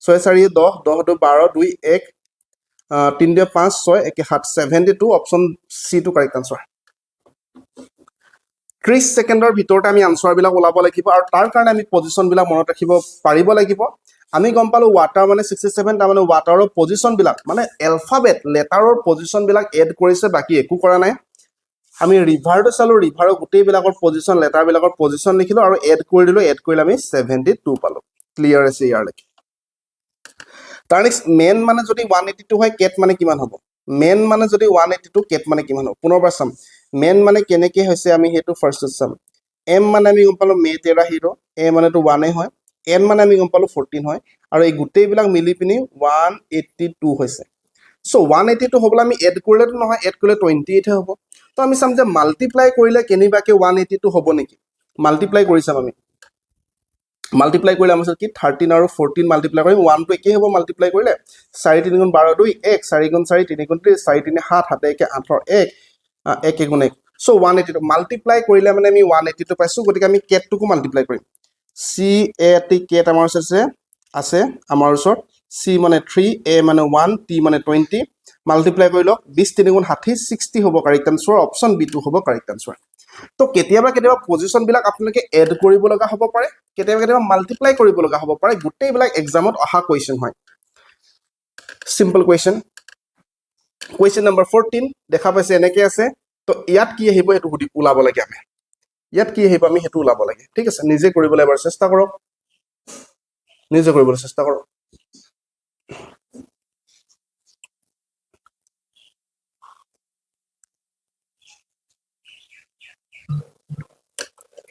6 4 10 10 2 12 2 1 3 2 5 6 1 7 72 অপশ্যন চি টো কাৰেক্ট আনসাৰ 30 ছেকেণ্ডৰ ভিতৰতে আমি আনসাৰবিলাক ওলাব লাগিব আৰু তাৰ কাৰণে আমি পজিশ্যনবিলাক মনত ৰাখিব পাৰিব লাগিব আমি গম পালো ৱাটাৰ মানে 67 তাৰ মানে ৱাটাৰৰ পজিশ্যনবিলাক মানে এলফাবেট লেটাৰৰ পজিশ্যনবিলাক এড কৰিছে বাকি একো কৰা নাই আমি ৰিভাৰটো চালো ৰিভাৰৰ গোটেইবিলাকৰ পজিশ্যন লেটাৰবিলাকৰ পজিশ্যন লিখিলো আৰু এড কৰি দিলো এড কৰিলে আমি 72 পালো ক্লিয়াৰ আছে ইয়াৰলৈকে তাৰ নেক্সট মেন মানে যদি 182 হয় কেট মানে কিমান হ'ব মেন মানে যদি 182 কেট মানে কিমান হ'ব পুনৰবাৰ চাম মেন মানে কেনেকৈ হৈছে আমি সেইটো ফাৰ্ষ্টত চাম এম মানে আমি গম পালো মে তেৰা হিৰো এ মানেতো 1 হয় এন মানে আমি গম পালো 14 হয় আৰু এই গোটেইবিলাক মিলি পিনি 182 হৈছে সো 182 হ'বলৈ আমি এড কৰিলেতো নহয় এড কৰিলে 28 হ'ব তো আমি চাম যে মাল্টিপ্লাই কৰিলে কেনিবাকে 182 হ'ব নেকি মাল্টিপ্লাই কৰি চাম আমি মাল্টিপ্লাই কৰিলে আমাৰ কি 13 আৰু 14 মাল্টিপ্লাই কৰিম 1 টো একেই হ'ব মাল্টিপ্লাই কৰিলে 4 3 গুণ 12 2 1 4 গুণ 4 3 গুণ 3 4 3 7 7 1 8 1 1 গুণ 1 সো 182 মাল্টিপ্লাই কৰিলে মানে আমি 182 পাইছো গতিকে আমি কেটটোকো মাল্টিপ্লাই কৰিম চি এ টি কেট আমাৰ আছে আমাৰ ওচৰত চি মানে 3 এ মানে 1 টি মানে 20 মাল্টিপ্লাই কৰি লওক 20 3 গুণ 60 60 হ'ব কাৰেক্ট আনসাৰ অপশ্যন বি টো হ'ব কাৰেক্ট আনসাৰ তো কেতিয়াবা পজিশ্যনবিলাক আপোনালোকে এড কৰিব লগা হ'ব পাৰে কেতিয়াবা মাল্টিপ্লাই কৰিব লগা হ'ব পাৰে গোটেইবিলাক এক্সামত অহা কুৱেশ্যন হয় সিম্পল কুৱেশ্যন কুৱেশ্যন নম্বৰ 14 দেখা পাইছে এনেকৈ আছে তো ইয়াত কি আহিব সেইটো ওলাব লাগে আমি ইয়াত কি আহিব আমি সেইটো ওলাব লাগে ঠিক আছে নিজে কৰিবলৈ এবাৰ চেষ্টা কৰক নিজে কৰিবলৈ চেষ্টা কৰক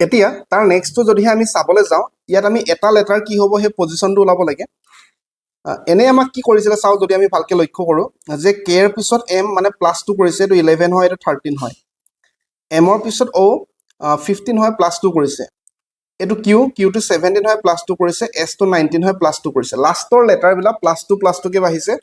এতিয়া তাৰ নেক্সটটো যদিহে আমি চাবলৈ যাওঁ ইয়াত আমি এটা লেটাৰ কি হ'ব সেই পজিশ্যনটো ওলাব লাগে এনে আমাক কি কৰিছিলে চাওঁ যদি আমি ভালকৈ লক্ষ্য কৰোঁ যে কেৰ পিছত এম মানে +2 কৰিছে এইটো 11 হয় এইটো 13 হয় এমৰ পিছত অ' 15 হয় +2 কৰিছে এইটো কিউটো 17 হয় +2 কৰিছে এছটো 19 হয় +2 কৰিছে লাষ্টৰ লেটাৰবিলাক +2 কে বাঢ়িছে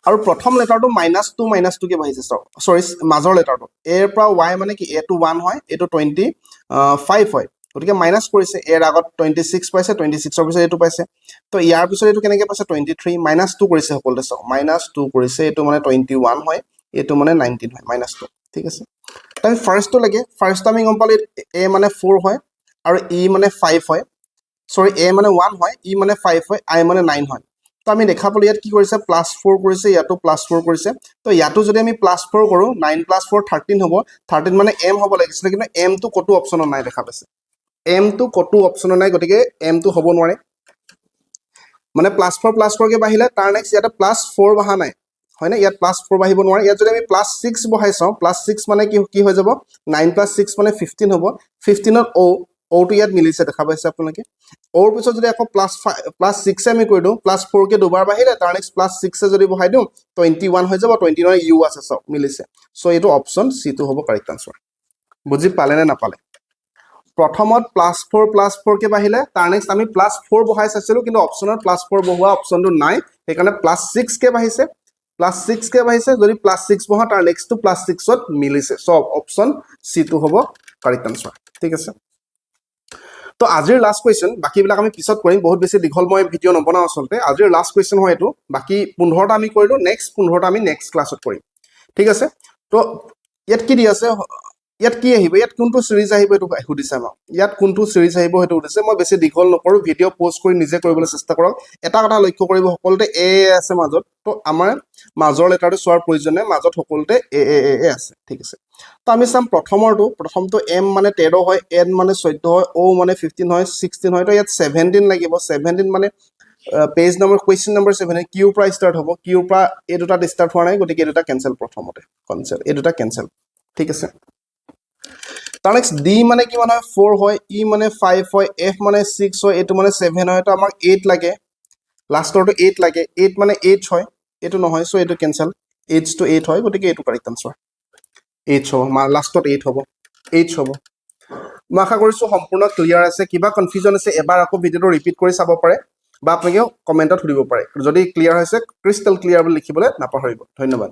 আৰু প্ৰথম লেটাৰটো -2 কে বাঢ়িছে সৰি মাজৰ লেটাৰটো এৰ পৰা y মানে কি এটো 1 হয় এটো 25 হয় গতিকে মাইনাছ কৰিছে এৰ আগত 26 পাইছে 26ৰ পিছত এইটো পাইছে তো ইয়াৰ পিছত এইটো কেনেকৈ পাইছে 23 -2 কৰিছে সকলোতে চাওক -2 কৰিছে এইটো মানে 21 হয় এইটো মানে 19 হয় -2 ঠিক আছে আমি ফাৰ্ষ্টটো লাগে ফাৰ্ষ্ট আমি গম পালো এ মানে 4 হয় আৰু ই মানে 5 হয় সৰি এ মানে 1 হয় ই মানে 5 হয় আই মানে 9 হয় আমি দেখা পালো ইয়াত কি কৰিছে +4 কৰিছে ইয়াতো +4 কৰিছে তো ইয়াতো যদি আমি +4 কৰো 9 + 4 13 হ'ব 13 মানে m হ'ব লাগিছিল কিন্তু m টো কতো অপচনত নাই দেখা পাইছে m টো কতো অপচনত নাই গতিকে m টো হ'ব নোৱাৰে মানে +4 কে বাহিলে তাৰ নেক্সট ইয়াতে +4 বহা নাই হয় না ইয়াত +4 বাহিব নোৱাৰে ইয়াত যদি আমি +6 বহাই চাও +6 মানে কি হৈ যাব 9 + 6 মানে 15 হ'ব 15 ত o টো ইয়াত মিলিছে দেখা পাইছে আপোনালোকে ওৰ পিছত যদি আকৌ +6 আমি কৰি দিও +4 কে দুবাৰ বাহিলে তাৰ নেক্সট +6 যদি বহাই দিও 21 হৈ যাব 29 u আছে সব মিলিছে সো এটো অপচন সি টো হ'ব কাৰেক্ট আনসাৰ বুজি পালে নে নাপালে প্ৰথমত +4 কে বাহিলে তাৰ নেক্সট আমি +4 বহাই চাইছিলো কিন্তু অপচনত +4 বহোৱা অপচনটো নাই সেইকাৰণে +6 কে বাহিছে +6 কে বাহিছে যদি +6 বহা তাৰ নেক্সট টো +6 ত মিলিছে সব অপচন সি টো হ'ব কাৰেক্ট আনসাৰ ঠিক আছে তো আজিৰ লাষ্ট কোৱেশ্চন বাকি বিলাক আমি পিছত কৰিম বহুত বেছি দীঘল মই ভিডিও নবনাও আসলতে আজিৰ লাষ্ট কোৱেশ্চন হয় এটো বাকি 15টা আমি কৰিলো নেক্সট 15টা আমি নেক্সট ক্লাছত কৰিম ঠিক আছে তো ইয়াত কি দি আছে ইয়াত কি আহিব ইয়াত কোনটো সিৰিজ আহিব এটো সুধিছে আমাক ইয়াত কোনটো সিৰিজ আহিব হেতু সুধিছে মই বেছি দীঘল নকৰো ভিডিও পোষ্ট কৰি নিজে কৰিবলৈ চেষ্টা কৰক এটা কথা লক্ষ্য কৰিব সকলোতে এ আছে মাজত তো আমাৰ মাজৰ লেটাৰটো চোৱাৰ প্ৰয়োজন নাই মাজত সকলোতে এ আছে ঠিক আছে তো আমি চাম প্ৰথমটো m মানে 13 হয় n মানে 14 হয় o মানে 15 হয় 16 হয় তো ইয়াত 17 লাগিব 17 মানে page number question number 7 Q পৰা ষ্টাৰ্ট হ'ব কিউ পৰা এই দুটা ষ্টাৰ্ট হোৱা নাই গতিকে এই দুটা কেনসেল প্ৰথমতে কেনসেল এই দুটা কেনসেল ঠিক আছে তাৰ নেক্সট d মানে কিমান হয় 4 হয় e মানে 5 হয় f মানে 6 হয় এটো মানে 7 হয় তো আমাক 8 লাগে লাষ্টৰটো 8 লাগে 8 মানে h হয় এটো নহয় সো এটো কেনসেল h to 8 হয় গতিকে এটো কাৰেক্ট আনসাৰ h হ'ব লাষ্টত 8 হ'ব h হ'ব মই আশা কৰিছো সম্পূৰ্ণ ক্লিয়াৰ আছে কিবা কনফিউজন আছে এবাৰ আকৌ ভিডিওটো ৰিপিট কৰি চাব পাৰে বা আপোনালোকে কমেন্টত সুধিব পাৰে যদি ক্লিয়াৰ হৈছে ক্ৰিস্টাল ক্লিয়াৰ বুলি লিখিবলৈ নাপাহৰিব ধন্যবাদ